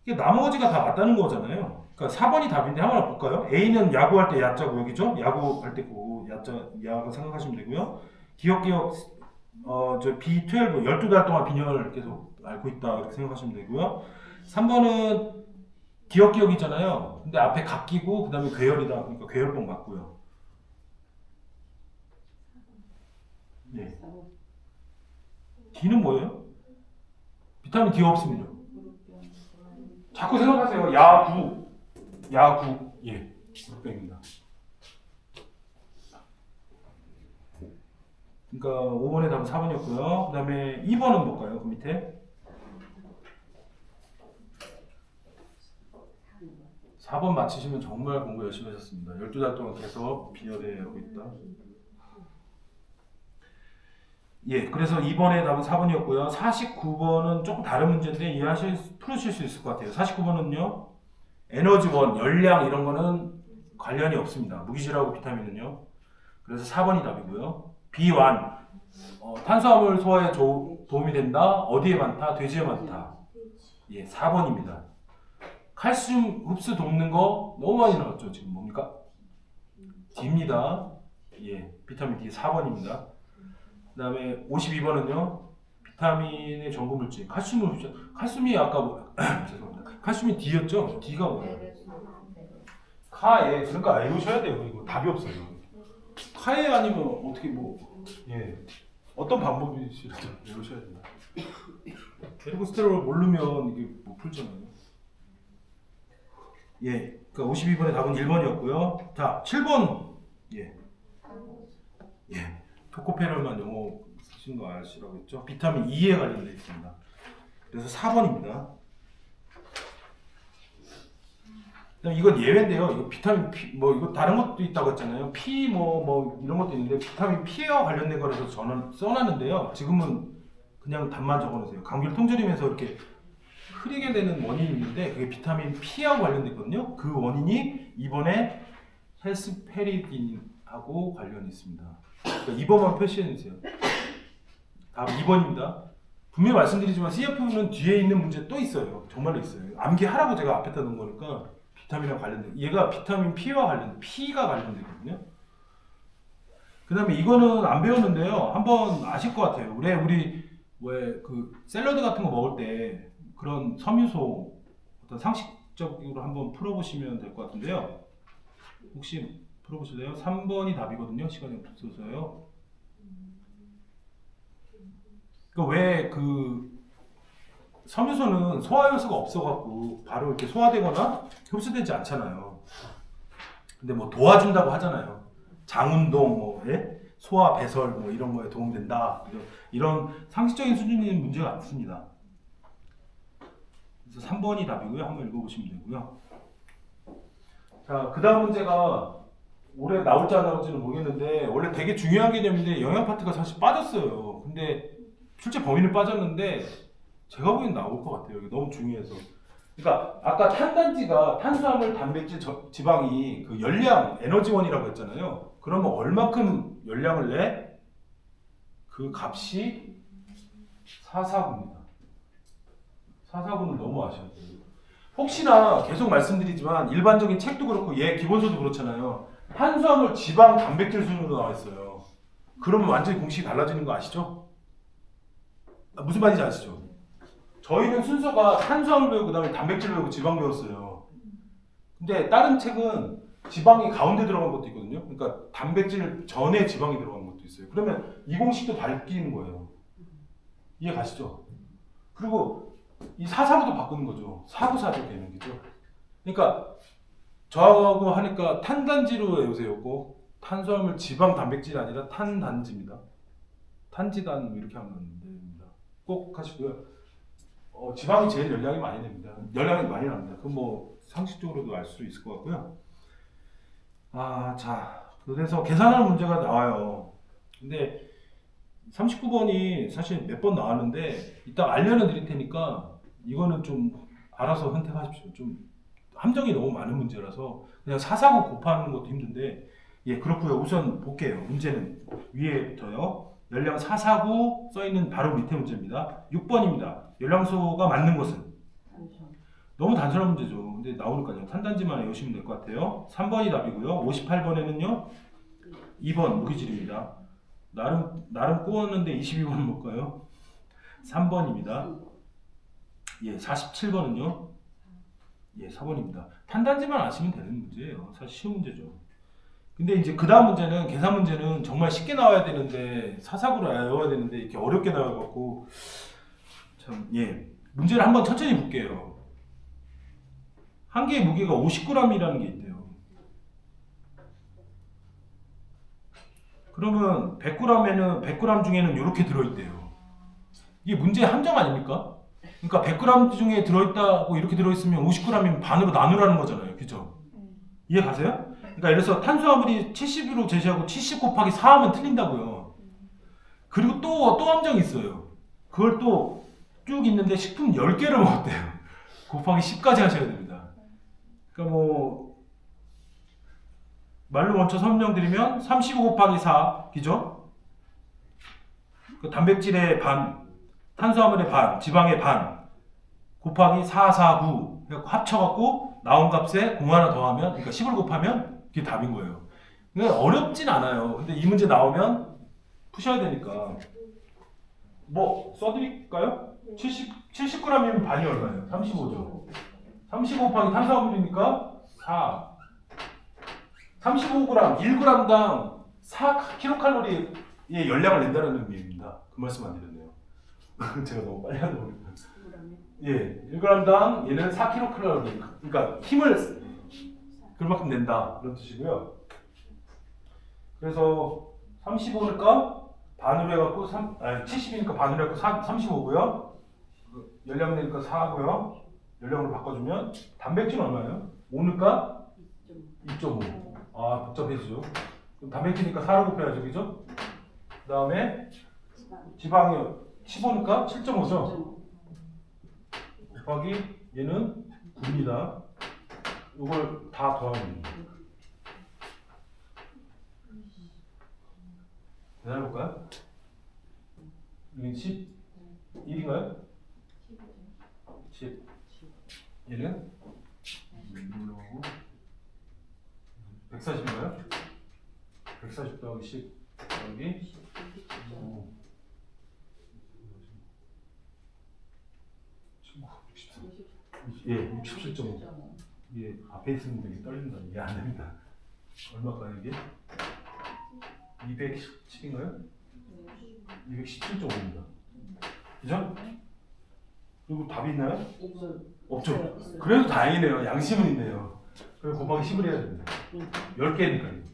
이게 나머지가 다 맞다는 거잖아요. 그러니까 4번이 답인데 한번 볼까요? A는 야구할 때 야자고 여기죠? 야구할 때 그 야구 생각하시면 되고요. 기억 저 B12 12달 동안 빈혈을 계속 앓고 있다 이렇게 생각하시면 되고요. 3번은 기억이잖아요. 근데 앞에 각기고 그 다음에 괴혈이다. 그러니까 괴혈병 맞고요. 네. D는 뭐예요? 비타민 D 없으면요. 자꾸 생각하세요. 야구. 예. 무릎병입니다. 그러니까 5번의 답은 4번이었고요. 그 다음에 2번은 뭘까요? 그 밑에 4번 맞히시면 정말 공부 열심히 하셨습니다. 12달 동안 계속 빈혈에 하고 있다. 예, 그래서 2번의 답은 4번이었고요. 49번은 조금 다른 문제인데 풀으실 수 있을 것 같아요. 49번은요. 에너지원, 열량 이런 거는 관련이 없습니다. 무기질하고 비타민은요. 그래서 4번이 답이고요. B1 탄수화물 소화에 도움이 된다. 어디에 많다? 돼지에 많다. 예, 4번입니다. 칼슘 흡수 돕는 거 너무 많이 나왔죠. 지금 뭡니까? D입니다. 예, 비타민 D 4번입니다. 그 다음에 52번은요. 비타민의 전구 물질 칼슘을 흡수. 칼슘이 아까 죄송합니다. 칼슘이 D였죠? D가 뭐예요? 카에 그러니까 외우셔야 돼요. 이거 답이 없어요. 카에 아니면 어떻게 예 어떤 방법이시라도 외우셔야 된다. 에르고스테롤을 모르면 이게 못 풀잖아요. 예, 그러니까 52번의 답은 1번이었고요. 자, 7번. 예. 토코페롤만 영어 쓰신 거 아시라고 했죠? 비타민 E에 관련되어 있습니다. 그래서 4번입니다. 이건 예외인데요. 이거 비타민 P, 뭐 이거 다른 것도 있다고 했잖아요. P 뭐 이런 것도 있는데 비타민 P와 관련된 거라서 저는 써놨는데요. 지금은 그냥 답만 적어놓으세요. 감기를 통조림에서 이렇게 흐리게 되는 원인이 있는데 그게 비타민 P하고 관련됐거든요. 그 원인이 이번에 헬스페리딘하고 관련이 있습니다. 그러니까 2번만 표시해주세요. 다음 2번입니다. 분명히 말씀드리지만 CF는 뒤에 있는 문제 또 있어요. 정말로 있어요. 암기하라고 제가 앞에다 놓은 거니까 비타민과 관련된 얘가 비타민 P와 P가 관련되거든요. 그 다음에 이거는 안 배웠는데요. 한번 아실 것 같아요. 우리 왜 그 샐러드 같은 거 먹을 때 그런 섬유소 어떤 상식적으로 한번 풀어보시면 될 것 같은데요. 혹시 풀어보실래요? 3번이 답이거든요. 시간이 없어서요. 왜 그 섬유소는 소화 요소가 없어갖고 바로 이렇게 소화되거나 흡수되지 않잖아요. 근데 뭐 도와준다고 하잖아요. 장운동, 뭐 소화 배설 뭐 이런 거에 도움된다. 이런 상식적인 수준의 문제가 없습니다. 그래서 3번이 답이고요. 한번 읽어보시면 되고요. 자, 그 다음 문제가 올해 나올지 안 나올지는 모르겠는데 원래 되게 중요한 개념인데 영양 파트가 사실 빠졌어요. 근데 실제 범위는 빠졌는데 제가 보기엔 나올 것 같아요. 이게 너무 중요해서. 그러니까 아까 탄단지가 탄수화물, 단백질, 지방이 그 열량, 에너지원이라고 했잖아요. 그러면 얼마큼 열량을 내? 그 값이 449입니다. 449는 너무 아셔야 돼요. 혹시나 계속 말씀드리지만 일반적인 책도 그렇고 얘 기본서도 그렇잖아요. 탄수화물, 지방, 단백질 순으로 나와 있어요. 그러면 완전히 공식이 달라지는 거 아시죠? 무슨 말인지 아시죠? 저희는 순서가 탄수화물 배우고 그다음에 단백질 배우고 지방 배웠어요. 근데 다른 책은 지방이 가운데 들어간 것도 있거든요. 그러니까 단백질 전에 지방이 들어간 것도 있어요. 그러면 이 공식도 바뀌는 거예요. 이해 가시죠? 그리고 이 4사구도 바꾸는 거죠. 494죠 되는 거죠. 그러니까 저하고 하니까 탄단지로 외우세요. 꼭 탄수화물, 지방, 단백질이 아니라 탄단지입니다. 탄지단 이렇게 하면 됩니다. 꼭 하시고요. 지방이 제일 열량이 많이 됩니다. 열량이 많이 납니다. 그건 뭐 상식적으로도 알 수 있을 것 같고요. 자, 그래서 계산하는 문제가 나와요. 근데 39번이 사실 몇 번 나왔는데 이따 알려는 드릴 테니까 이거는 좀 알아서 선택하십시오. 좀 함정이 너무 많은 문제라서 그냥 449 곱하는 것도 힘든데 그렇고요. 우선 볼게요. 문제는 위에부터요. 열량 449 써있는 바로 밑에 문제입니다. 6번입니다. 열량소가 맞는 것은? 너무 단순한 문제죠. 근데 나오니까요. 탄단지만 외우시면 될 것 같아요. 3번이 답이고요. 58번에는요. 2번 무기질입니다. 나름 꼬았는데 22번은 뭘까요? 3번입니다. 47번은요. 4번입니다. 탄단지만 아시면 되는 문제예요. 사실 쉬운 문제죠. 근데 이제 그 다음 문제는 계산 문제는 정말 쉽게 나와야 되는데 사사구로 외워야 되는데 이렇게 어렵게 나와갖고 참 문제를 한번 천천히 볼게요. 한 개의 무게가 50g이라는 게 있대요. 그러면 100g에는 100g 중에는 이렇게 들어있대요. 이게 문제의 함정 아닙니까? 그러니까 100g 중에 들어있다고 이렇게 들어있으면 50g이면 반으로 나누라는 거잖아요. 그죠? 이해 가세요? 그러니까 예를 들어서 탄수화물이 70으로 제시하고 70 곱하기 4 하면 틀린다고요. 그리고 또 함정이 있어요. 그걸 또 쭉 있는데 식품 10개를 먹었대요. 곱하기 10까지 하셔야 됩니다. 그러니까 뭐 말로 먼저 설명드리면 35 곱하기 4, 그죠? 그 단백질의 반, 탄수화물의 반, 지방의 반 곱하기 449 합쳐갖고 나온 값에 공 하나 더하면 그러니까 10을 곱하면 그게 답인 거예요. 그러니까 어렵진 않아요. 근데 이 문제 나오면 푸셔야 되니까 뭐 써드릴까요? 70g이면 반이 얼마예요? 35죠. 35 곱하기 탄수화물이니까 4. 35g, 1g당 4kcal의 열량을 낸다는 의미입니다. 그 말씀 안 드렸네요. 제가 너무 빨리 하다 보니까. 1g당 얘는 4kcal. 그러니까 힘을 그만큼 낸다. 그런 뜻이고요. 그래서 35니까 반으로 해갖고 70이니까 반으로 해갖고 35고요. 열량내니까 4고요. 열량으로 바꿔주면 단백질은 얼마예요? 5니까 2.5. 아 복잡해지죠. 그럼 단백질이니까 4로 곱해야죠, 그죠? 그 다음에 지방이 15니까 7.5죠. 곱하기 얘는 9입니다. 이걸 다 더하면 계산해볼까요? 여기 11인가요? 10. 얘는 140인가요? 140 더하기 10 더하기 예, 67.5. 이게 앞에 있으면 되게 떨린다. 이게 안 됩니다. 얼마일까요 이게? 210인가요? 217.5입니다. 그죠? 그리고 답이 있나요? 없죠. 그래도 다행이네요. 양심은 있네요. 그리고 곱하기 10을 해야 됩니다. 10개니까요.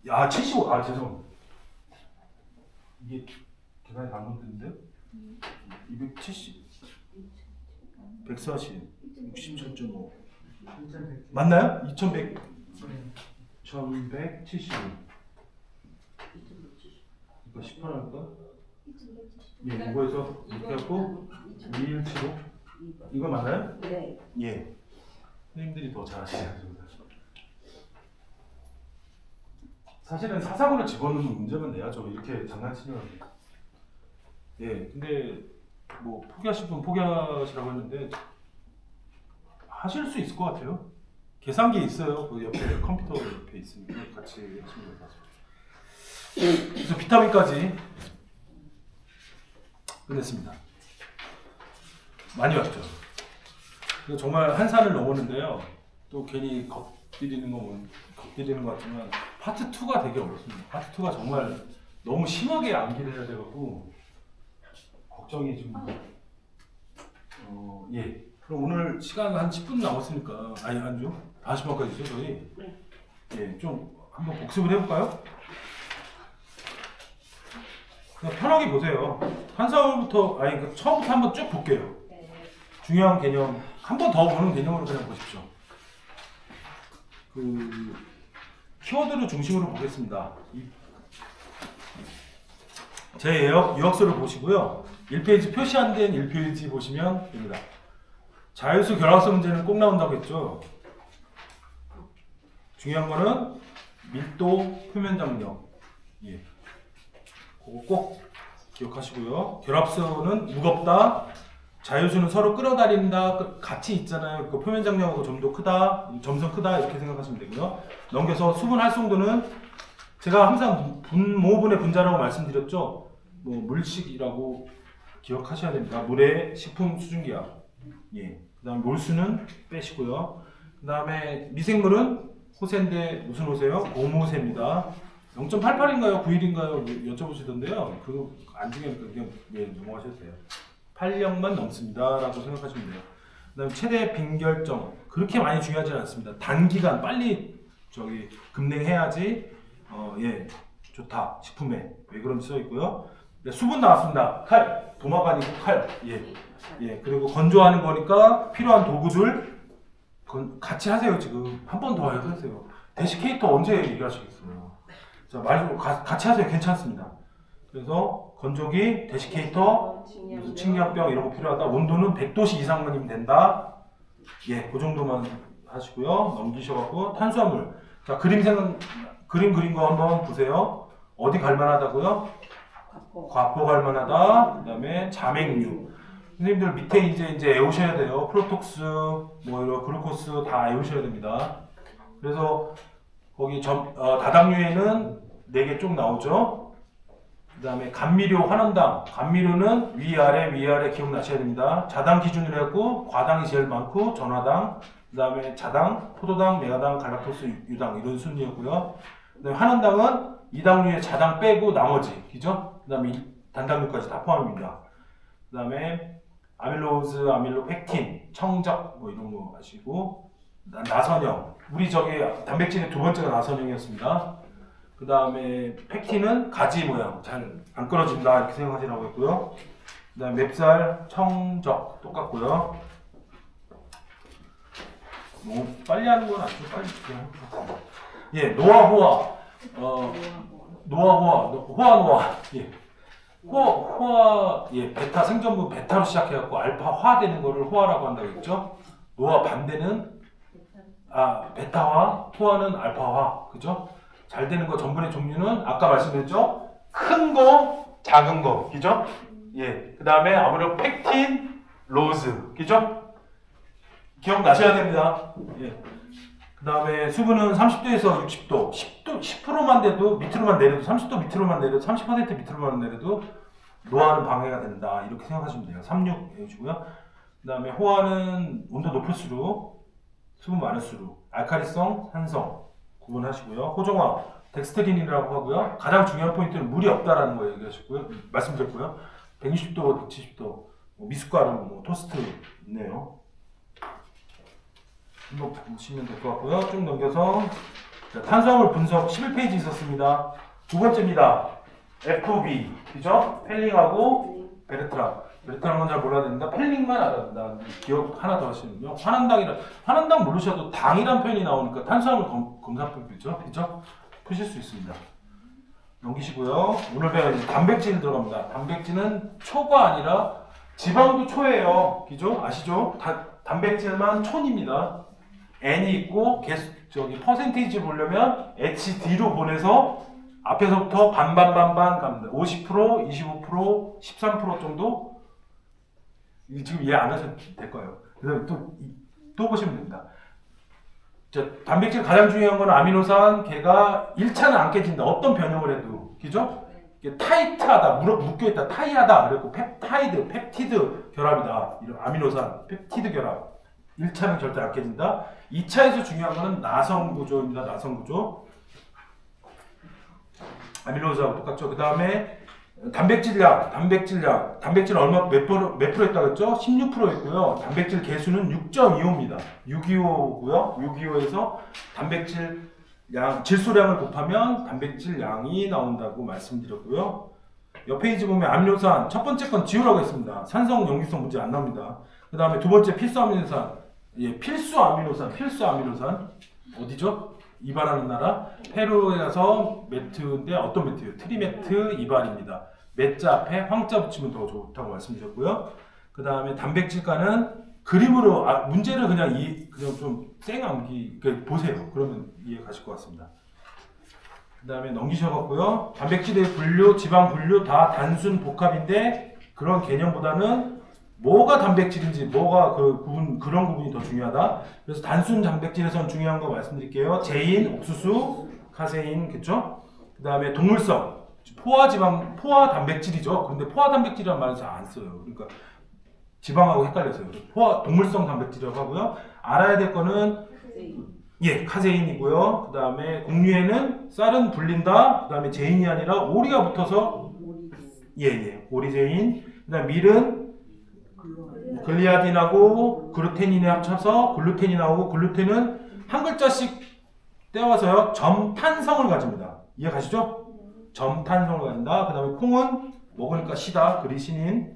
야, 75. 아, 죄송합니다. 이게 계산이 잘못됐는데요? 270, 140, 67.5 맞나요? 2100, 1175. 이거 18 할까? 예, 이거에서 이렇게 하고 2175 이거 맞나요? 네. 예. 선생님들이 더 잘하시죠. 사실은 사사고를 집어넣는 문제만 내야죠. 이렇게 장난치면. 예, 근데 뭐 포기하실 분 포기하시라고 했는데 하실 수 있을 것 같아요. 계산기 있어요. 그 옆에 컴퓨터 옆에 있으니까 같이 하시면 돼요. 그래서 비타민까지 끝냈습니다. 많이 왔죠. 그래서 정말 한 산을 넘었는데요. 또 괜히 겁들이는 것 같지만 파트 2가 되게 어렵습니다. 파트 2가 정말 너무 심하게 암기를 해야 돼갖고 걱정이 좀. 예. 그럼 오늘 시간 한 10분 남았으니까 아니 한죠? 40분까지죠 저희. 네. 예, 좀 한번 복습을 해볼까요? 그냥 편하게 보세요. 한사월부터 처음부터 한번 쭉 볼게요. 네. 중요한 개념 한 번 더 보는 개념으로 그냥 보십시오. 그 키워드를 중심으로 보겠습니다. 제 유학서를 보시고요. 1페이지 표시 안 된 1페이지 보시면 됩니다. 자유수 결합수 문제는 꼭 나온다고 했죠. 중요한 거는 밀도, 표면 장력. 예. 그거 꼭 기억하시고요. 결합수는 무겁다. 자유수는 서로 끌어다닌다. 같이 있잖아요. 그 표면 장력하고 점도 크다. 점선 크다. 이렇게 생각하시면 되고요. 넘겨서 수분 활성도는 제가 항상 모분의 분자라고 말씀드렸죠. 뭐 물식이라고 기억하셔야 됩니다. 물의 식품 수증기압. 예. 그다음 몰수는 빼시고요. 그다음에 미생물은 호세인데 무슨 호세요? 고무호세입니다. 0.88인가요? 91인가요? 여쭤보시던데요. 그거 안 중요하니까 그냥 넘어가셔도 돼요. 8령만 넘습니다. 라고 생각하시면 돼요. 그다음 최대 빈결정 그렇게 많이 중요하지 않습니다. 단기간 빨리 급냉해야지 예 좋다 식품에 왜 그런지 써 있고요. 네, 수분 나왔습니다. 칼 도마가 아니고 칼 예 그리고 건조하는 거니까 필요한 도구들 같이 하세요. 지금 한 번 더 하세요. 데시케이터 언제 얘기하시겠어요? 자 말고 같이 하세요. 괜찮습니다. 그래서 건조기, 데시케이터, 측량병 이런 거 필요하다. 온도는 100도씨 이상만이면 된다. 예, 그 정도만 하시고요. 넘기셔갖고 탄수화물. 자 그림 그린 거 한번 보세요. 어디 갈만하다고요? 과포 갈만하다. 그다음에 자맹류. 선생님들 밑에 이제 외우셔야 돼요. 프로톡스, 뭐 이런 글루코스 다 외우셔야 됩니다. 그래서 거기 다당류에는 4개 쭉 나오죠. 그 다음에 감미료 환원당. 감미료는 위아래 기억나셔야 됩니다. 자당 기준으로 해갖고 과당이 제일 많고 전화당, 그 다음에 자당, 포도당, 메가당, 갈락토스, 유당 이런 순이었고요. 그 다음에 환원당은 이당류에 자당 빼고 나머지, 그죠? 그 다음에 단당류까지 다 포함입니다. 그 다음에 아밀로즈, 아밀로펙틴, 청적 뭐 이런 거 아시고 나선형. 우리 저기 단백질의 두 번째가 나선형이었습니다. 그 다음에 팩틴은 가지 모양, 잘 안 끊어진다 이렇게 생각하시라고 했고요. 그 다음에 맵살, 청적 똑같고요. 너무 빨리 하는 건 아니고 빨리 그냥 해보겠습니다. 예, 노아 호아, 노아 호아, 예, 호아, 예, 베타 생전부 베타로 시작해갖고 알파화 되는 거를 호아라고 한다고 했죠. 노아 반대는 베타화, 호아는 알파화, 그죠? 잘 되는 거 전분의 종류는 아까 말씀드렸죠? 큰 거, 작은 거, 그죠? 예, 그 다음에 아무래도 팩틴, 로즈, 그죠? 기억나셔야 됩니다. 예. 그 다음에 수분은 30도에서 60도, 10%만 돼도 밑으로만 내려도 30도 밑으로만 내려도 30% 밑으로만 내려도 노화는 방해가 된다. 이렇게 생각하시면 돼요. 36 해주고요. 그 다음에 호화는 온도 높을수록 수분 많을수록 알카리성, 산성 구분하시고요. 호정화, 덱스트린이라고 하고요. 가장 중요한 포인트는 물이 없다라는 거 얘기하셨고요. 말씀드렸고요. 160도, 170도, 미숫가루, 토스트 있네요. 이거 보시면 될 것 같고요. 쭉 넘겨서 자, 탄수화물 분석 11페이지 있었습니다. 두 번째입니다. FB, 그죠? 펠링하고 베르트랑. 베르트랑은 건 잘 몰라야 됩니다. 펠링만 알아야 된다. 기억 하나 더 하시면요. 환원당 모르셔도 당이란 표현이 나오니까 탄수화물 검사법이죠. 그죠? 푸실 수 있습니다. 넘기시고요. 오늘 배운 단백질 들어갑니다. 단백질은 초가 아니라 지방도 초예요. 그죠? 아시죠? 단백질만 촌입니다. N이 있고 퍼센테이지 보려면 HD로 보내서 앞에서부터 반반 갑니다. 50%, 25%, 13% 정도. 지금 이해 안 하셔도 될 거예요. 그래서 또 보시면 됩니다. 단백질 가장 중요한 건 아미노산, 걔가 1차는 안 깨진다. 어떤 변형을 해도. 그죠? 타이트하다, 묶여있다, 타이하다. 그리고 펩타이드, 펩티드 결합이다. 이런 아미노산, 펩티드 결합. 1차는 절대 안 깨진다. 2차에서 중요한 거는 나선 구조입니다. 나선 구조. 아미노산하고 똑같죠. 그 다음에 단백질량. 단백질 얼마 몇 프로 했다고 했죠? 16%였고요. 단백질 개수는 6.25입니다. 625고요. 625에서 단백질 양, 질소량을 곱하면 단백질 양이 나온다고 말씀드렸고요. 옆 페이지 보면 아미노산 첫 번째 건 지우라고 했습니다. 산성, 염기성 문제 안 나옵니다. 그 다음에 두 번째 필수 아미노산. 예, 필수 아미노산 어디죠? 이발하는 나라 페루에 가서 매트인데 어떤 매트예요? 트리매트 이발입니다. 매자 앞에 황자 붙이면 더 좋다고 말씀드렸고요. 그 다음에 단백질가는 그림으로 문제를 그냥 좀 쌩암기 보세요. 그러면 이해 가실 것 같습니다. 그 다음에 넘기셔갖고요. 단백질의 분류, 지방 분류 다 단순 복합인데 그런 개념보다는 뭐가 단백질인지 뭐가 그런 구분이 더 중요하다. 그래서 단순 단백질에서는 중요한 거 말씀드릴게요. 제인, 옥수수, 카세인, 그쵸? 그 다음에 동물성, 포화 단백질이죠. 근데 포화 단백질이라는 말은 잘 안 써요. 그러니까 지방하고 헷갈려서요. 동물성 단백질이라고 하고요. 알아야 될 거는 카세인이고요. 그 다음에 곡류에는 쌀은 불린다. 그 다음에 제인이 아니라 오리가 붙어서 오리제인. 그 다음에 밀은 글리아딘하고 글루테닌이 합쳐서 글루텐이 나오고 글루텐은 한 글자씩 떼어서요 점탄성을 가집니다. 이해 가시죠? 점탄성을 가진다. 그 다음에 콩은 먹으니까 시다. 그리시닌.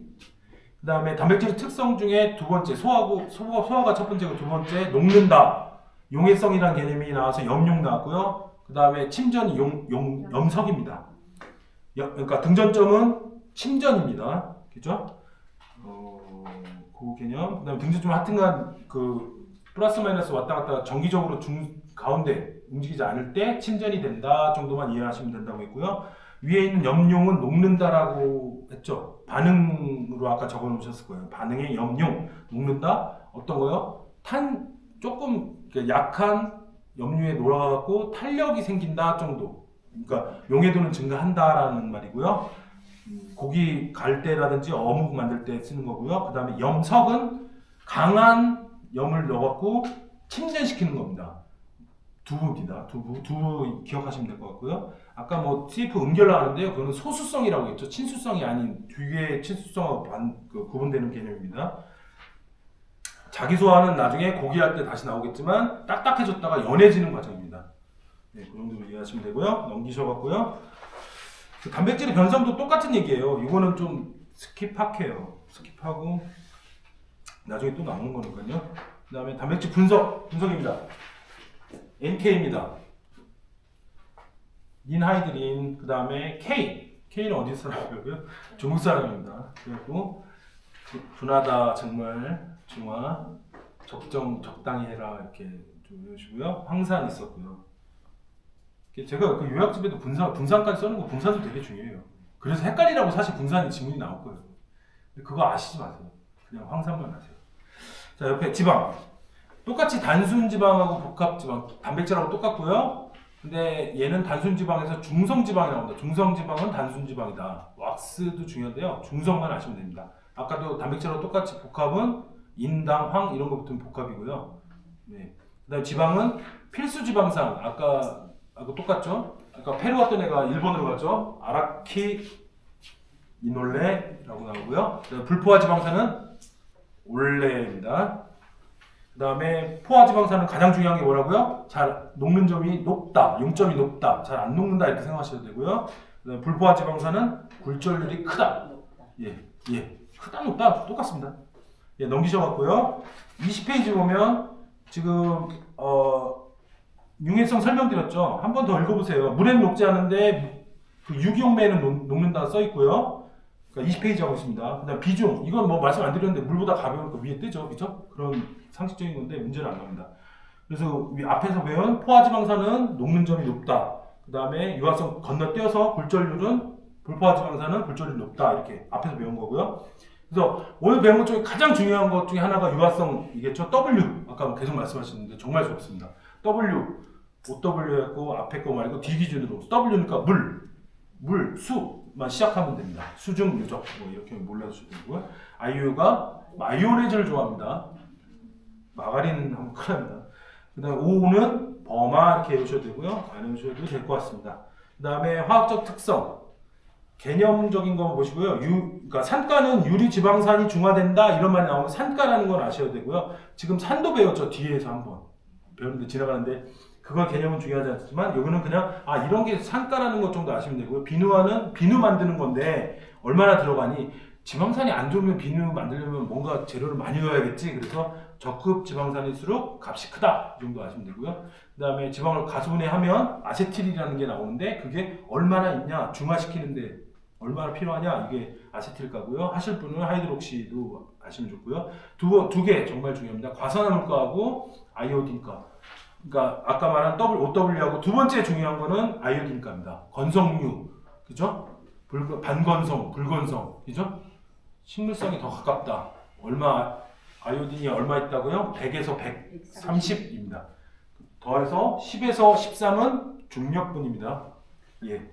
그 다음에 단백질의 특성 중에 두 번째 소화가 첫 번째고 두 번째 녹는다. 용해성이라는 개념이 나와서 염용 나왔고요. 그 다음에 침전이 염석입니다. 그러니까 등전점은 침전입니다. 그죠? 그 개념. 그다음에 등전점 하여튼간 플러스 마이너스 왔다 갔다 정기적으로 가운데 움직이지 않을 때 침전이 된다 정도만 이해하시면 된다고 했고요. 위에 있는 염용은 녹는다라고 했죠. 반응으로 아까 적어 놓으셨을 거예요. 반응의 염용, 녹는다. 어떤 거요? 조금 약한 염류에 놀아갖고 탄력이 생긴다 정도. 그러니까 용해도는 증가한다라는 말이고요. 고기 갈 때라든지 어묵 만들 때 쓰는 거고요. 그 다음에 염석은 강한 염을 넣어갖고 침전시키는 겁니다. 두부입니다. 두부 기억하시면 될 것 같고요. 아까 CF 음결 나왔는데요. 그거는 소수성이라고 했죠. 친수성이 아닌 두 개의 친수성하고 구분되는 개념입니다. 자기 소화는 나중에 고기할 때 다시 나오겠지만 딱딱해졌다가 연해지는 과정입니다. 네, 그 정도로 이해하시면 되고요. 넘기셔갖고요. 그 단백질의 변성도 똑같은 얘기예요. 이거는 좀 스킵할게요. 스킵하고 나중에 또 나오는 거니까요. 그 다음에 단백질 분석입니다. NK입니다. 닌하이드린, 그 다음에 K는 어디 사람이고요? 중국 사람입니다. 그리고 분하다, 정말 중화, 적당히 해라 이렇게 좀 외우시고요. 황산 있었고요. 제가 그 요약집에도 분산까지 써는 거, 분산도 되게 중요해요. 그래서 헷갈리라고 사실 분산이 지문이 나올 거예요. 근데 그거 아시지 마세요. 그냥 황산만 아세요. 자, 옆에 지방. 똑같이 단순 지방하고 복합 지방, 단백질하고 똑같고요. 근데 얘는 단순 지방에서 중성 지방이 나온다. 중성 지방은 단순 지방이다. 왁스도 중요한데요. 중성만 아시면 됩니다. 아까도 단백질하고 똑같이 복합은 인당, 황 이런 거 붙으면 복합이고요. 네. 그다음 지방은 필수 지방산. 아까 똑같죠? 아까 페루 갔던 애가 일본으로 갔죠? 아라키 이놀레라고 나오고요. 불포화 지방산은 올레입니다. 그 다음에 포화 지방산은 가장 중요한 게 뭐라고요? 잘 녹는 점이 높다, 용점이 높다, 잘 안 녹는다 이렇게 생각하셔도 되고요. 그다음에 불포화 지방산은 굴절률이 크다. 크다 높다 똑같습니다. 예, 넘기셔갖고요. 20페이지 보면 지금 융해성 설명드렸죠. 한 번 더 읽어보세요. 물에는 녹지 않은데 그 유기용매는 녹는다 써 있고요. 그러니까 20페이지 하고 있습니다. 그다음 비중, 이건 뭐 말씀 안 드렸는데 물보다 가벼우니까 위에 뜨죠, 그렇죠? 그런 상식적인 건데 문제는 안 나옵니다. 그래서 앞에서 배운 포화지방산은 녹는 점이 높다. 그다음에 유화성 건너뛰어서 굴절률은 불포화지방산은 굴절률이 높다. 이렇게 앞에서 배운 거고요. 그래서 오늘 배운 것 중에 가장 중요한 것 중에 하나가 유화성이겠죠. W, 아까 계속 말씀하셨는데 정말 좋습니다. W, OW였고 앞에 거 말고 D 기준으로 W니까 물, 수만 시작하면 됩니다. 수중 유적 뭐 이렇게 몰라주셔도 되고요. IU가 마요네즈를 좋아합니다. 마가린 하면 큰일 납니다. 그 다음에 O는 버마 이렇게 외우셔도 되고요. 안 외우셔도 될 것 같습니다. 그 다음에 화학적 특성, 개념적인 거 보시고요. 그러니까 산가는 유리지방산이 중화된다 이런 말이 나오면 산가라는 건 아셔야 되고요. 지금 산도 배웠죠. 뒤에서 한번 배우는데 지나가는데 그걸 개념은 중요하지 않지만 여기는 그냥 이런 게 산가라는 것 정도 아시면 되고요. 비누화는 비누 만드는 건데 얼마나 들어가니? 지방산이 안 좋으면 비누 만들려면 뭔가 재료를 많이 넣어야겠지. 그래서 적급 지방산일수록 값이 크다. 이 정도 아시면 되고요. 그 다음에 지방을 가수분해하면 아세틸이라는 게 나오는데 그게 얼마나 있냐? 중화시키는데 얼마나 필요하냐? 이게 아세틸가고요. 하실 분은 하이드록시도 아시면 좋고요. 두 개 정말 중요합니다. 과산화물가하고 아이오딘가. 그러니까 아까 말한 OW하고 두 번째 중요한 거는 아이오딘가입니다. 건성류, 그죠? 반건성, 불건성, 그죠? 식물성이 더 가깝다. 아이오딘이 얼마 있다고요? 100에서 130입니다. 더해서 10에서 13은 중력분입니다. 예.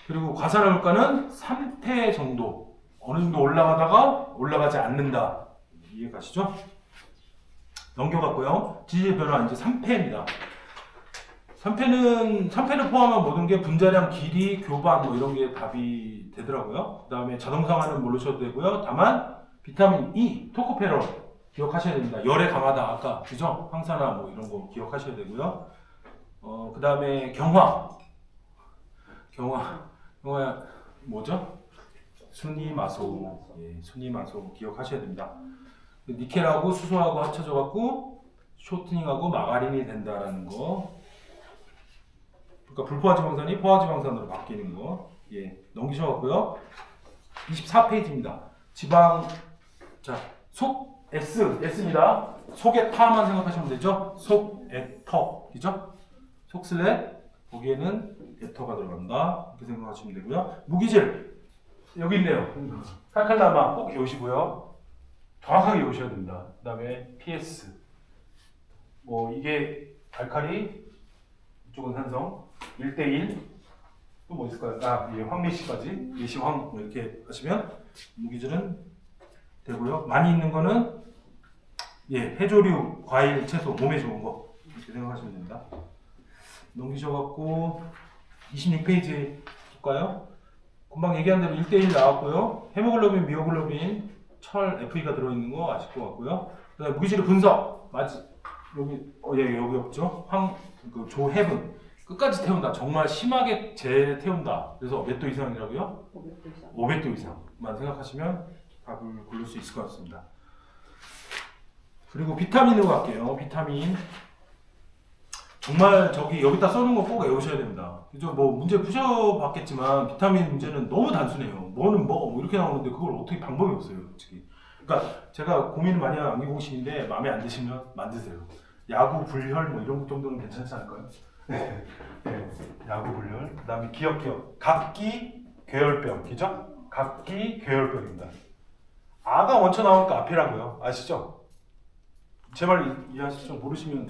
그리고 과산화물가는 3패 정도. 어느 정도 올라가다가 올라가지 않는다. 이해 가시죠? 넘겨갔고요. 지질 변화 이제 3패입니다. 3패를 포함한 모든 게 분자량, 길이, 교반 뭐 이런 게 답이 되더라고요. 그 다음에 자동상하는 모르셔도 되고요. 다만 비타민 E, 토코페롤 기억하셔야 됩니다. 열에 강하다 아까 그죠? 항산화 뭐 이런 거 기억하셔야 되고요. 그 다음에 경화 뭐죠? 순이마소, 예, 순이마소 기억하셔야 됩니다. 니켈하고 수소하고 합쳐져 갖고 쇼트닝하고 마가린이 된다라는 거. 그러니까 불포화지방산이 포화지방산으로 바뀌는 거. 예, 넘기셔갖고요. 24페이지입니다. 지방, 자, S입니다. 속의 타만 생각하시면 되죠. 속에터, 그죠? 속슬랩, 거기에는 에터가 들어간다. 이렇게 생각하시면 되고요. 무기질, 여기 있네요. 칼칼라마 꼭 외우시고요. 정확하게 외우셔야 됩니다. 그 다음에 PS, 뭐 이게 알칼리, 이쪽은 산성, 1대1, 또 뭐 있을까요? 예, 황매시까지, 예시황 뭐 이렇게 하시면 무기질은 되고요. 많이 있는 거는 해조류, 과일, 채소, 몸에 좋은 거 이렇게 생각하시면 됩니다. 넘기셔갖고 26페이지 볼까요? 금방 얘기한 대로 1대1 나왔고요. 헤모글로빈, 미오글로빈, 철, FE가 들어있는 거 아실 것 같고요. 그다음에 무기질의 분석 맞지? 여기 예 여기 없죠? 그 조해분 끝까지 태운다. 정말 심하게 재태운다. 그래서 몇 도 이상이라고요? 500도 이상. 500도 이상만 생각하시면 답을 고를 수 있을 것 같습니다. 그리고 비타민으로 갈게요. 비타민. 정말 저기 여기다 써놓은 거 꼭 외우셔야 됩니다. 그죠? 뭐 문제 푸셔봤겠지만 비타민 문제는 너무 단순해요. 뭐는 뭐 이렇게 나오는데 그걸 어떻게 방법이 없어요, 솔직히. 그러니까 제가 고민을 많이 하는 암기공식인데 마음에 안 드시면 만드세요. 야구 불혈 뭐 이런 정도는 괜찮지 않을까요? 네, 야구 불혈. 그다음에 기억. 각기 괴혈병, 그죠? 각기 괴혈병입니다. 아가 먼저 나오니까 앞이라고요. 아시죠? 제 말 이해하시죠? 모르시면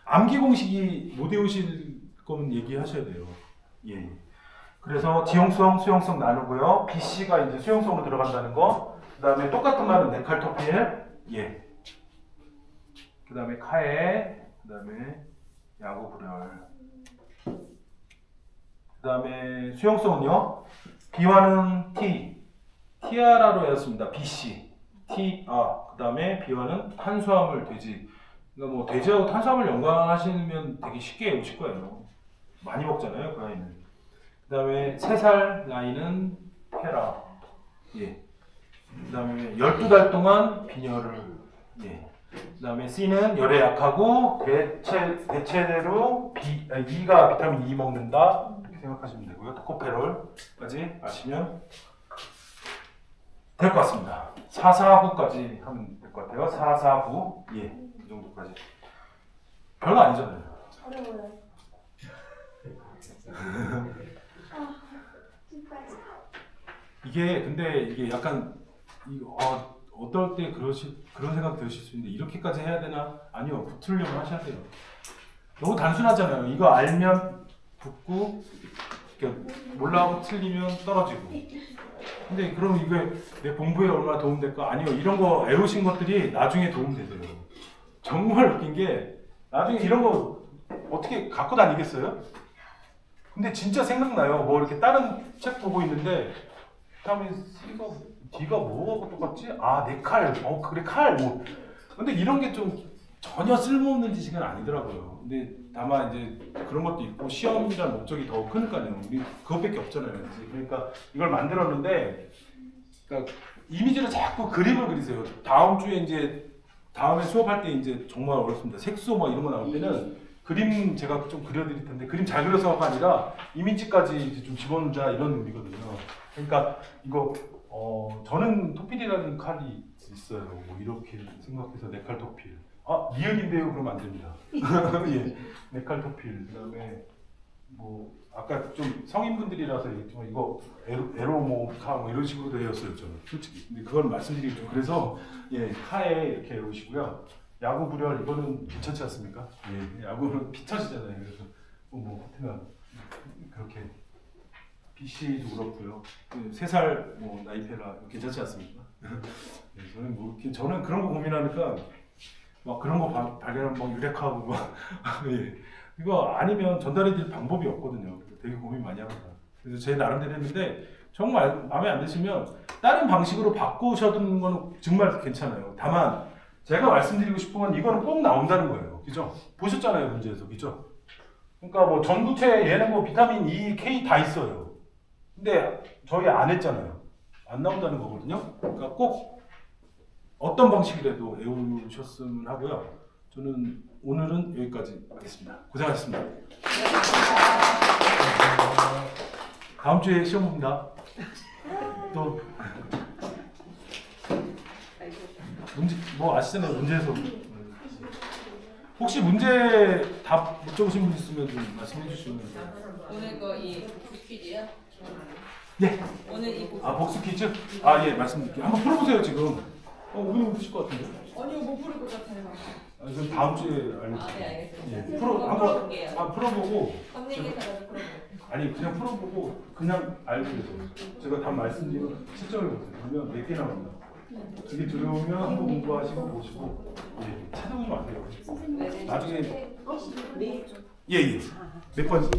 암기 공식이 못 외우실 거면 얘기하셔야 돼요. 예. 그래서 지용성, 수용성 나누고요. BC가 이제 수용성으로 들어간다는 거. 그다음에 똑같은 말은 네칼토필. 예. 그다음에 카에. 그다음에 야구 불혈. 그다음에 수용성은요. B와는 T. 티아라로 했습니다. BC. T. 그다음에 B와는 탄수화물 돼지. 그러니까 뭐 돼지하고 탄수화물 연관하시면 되게 쉽게 외우실 거예요. 많이 먹잖아요, 그 아이는. 그다음에 3살 나이는 페라. 예. 그다음에 12달 동안 빈혈을. 예. 그다음에 C는 열에 약하고 대체대로 E가 비타민 E 먹는다. 이렇게 생각하시면 되고요. 토코페롤까지 아시면 될 것 같습니다. 449까지 하면 될 것 같아요. 449. 예. 그 정도까지. 별거 아니잖아요. 어려워요. 근데 이게 약간 어떨 때 그런 생각 드실 수 있는데 이렇게까지 해야 되나? 아니요. 붙으려면 하셔야 돼요. 너무 단순하잖아요. 이거 알면 붙고 몰라하고 틀리면 떨어지고. 근데 그럼 이게 내 공부에 얼마나 도움될까? 아니요. 이런 거 외우신 것들이 나중에 도움되세요. 정말 웃긴 게 나중에 이런 거 어떻게 갖고 다니겠어요? 근데 진짜 생각나요. 뭐 이렇게 다른 책 보고 있는데 비타민 C가 D가 뭐하고 똑같지? 내 칼. 그래 칼. 뭐. 근데 이런 게 좀 전혀 쓸모없는 지식은 아니더라고요. 근데 다만 이제 그런 것도 있고 시험이라는 목적이 더 크니까요. 우리 그것밖에 없잖아요. 그러니까 이걸 만들었는데 그러니까 이미지를 자꾸 그림을 그리세요. 다음 주에 이제 다음에 수업할 때 이제 정말 어렵습니다. 색소 막 이런 거 나올 때는 그림 제가 좀 그려드릴 텐데 그림 잘 그려서가 아니라 이미지까지 이제 좀 집어넣자 이런 의미거든요. 그러니까 이거 저는 토필이라는 칼이 있어요. 뭐 이렇게 생각해서 네칼 토필. 니은인데요? 그러면 안 됩니다. 예, 네칼 토필. 그다음에 뭐 아까 좀 성인분들이라서 얘기했지만 이거 에로모카 뭐 이런 식으로 되었어요 저는 솔직히. 근데 그걸 말씀드리기 좀 그래서 예 카에 이렇게 외우시고요. 야구 불혈 이거는 괜찮지 않습니까? 예, 야구는 피터시잖아요. 그래서 뭐 하여튼 그렇게 BC도 그렇고요. 3살 뭐 나이페라 괜찮지 않습니까? 네, 저는 그런 거 고민하니까 막 그런 거 발견하면 막 유력하고 막 예. 이거 아니면 전달해드릴 방법이 없거든요. 되게 고민 많이 합니다. 그래서 제 나름대로 했는데 정말 마음에 안 드시면 다른 방식으로 바꾸셔두는 건 정말 괜찮아요. 다만 제가 말씀드리고 싶은 건 이거는 꼭 나온다는 거예요. 그죠? 보셨잖아요 문제에서. 그죠? 그러니까 뭐 전구체 얘는 뭐 비타민 E, K 다 있어요. 근데 저희 안 했잖아요. 안 나온다는 거거든요. 그러니까 꼭 어떤 방식이라도 외우셨으면 하고요. 저는 오늘은 여기까지 하겠습니다. 고생하셨습니다. 다음 주에 시험 봅니다. 또 문제 뭐 아시잖아요. 문제에서 혹시 문제 답 못 적으신 분 있으면 좀 말씀해 주시면. 오늘 이 퀴즈요? 네. 오늘 이 복수 퀴즈? 예 말씀드릴게요. 한번 풀어보세요 지금. 우리 못 푸실 것 같은데. 아니요 못 부를 것 같아요. 그럼 다음 주에 알려드릴게요. 네 알겠습니다. 예, 한번 풀어보고. 선생님께서도 풀어볼게요. 아니 그냥 풀어보고 그냥 알고 계세요. 제가 답 말씀드리면 측정해보세요. 그러면 몇 개 나옵니다. 그게 들어오면 한번 공부하시고 보시고 찾아보지 마세요. 나중에 네. 몇 번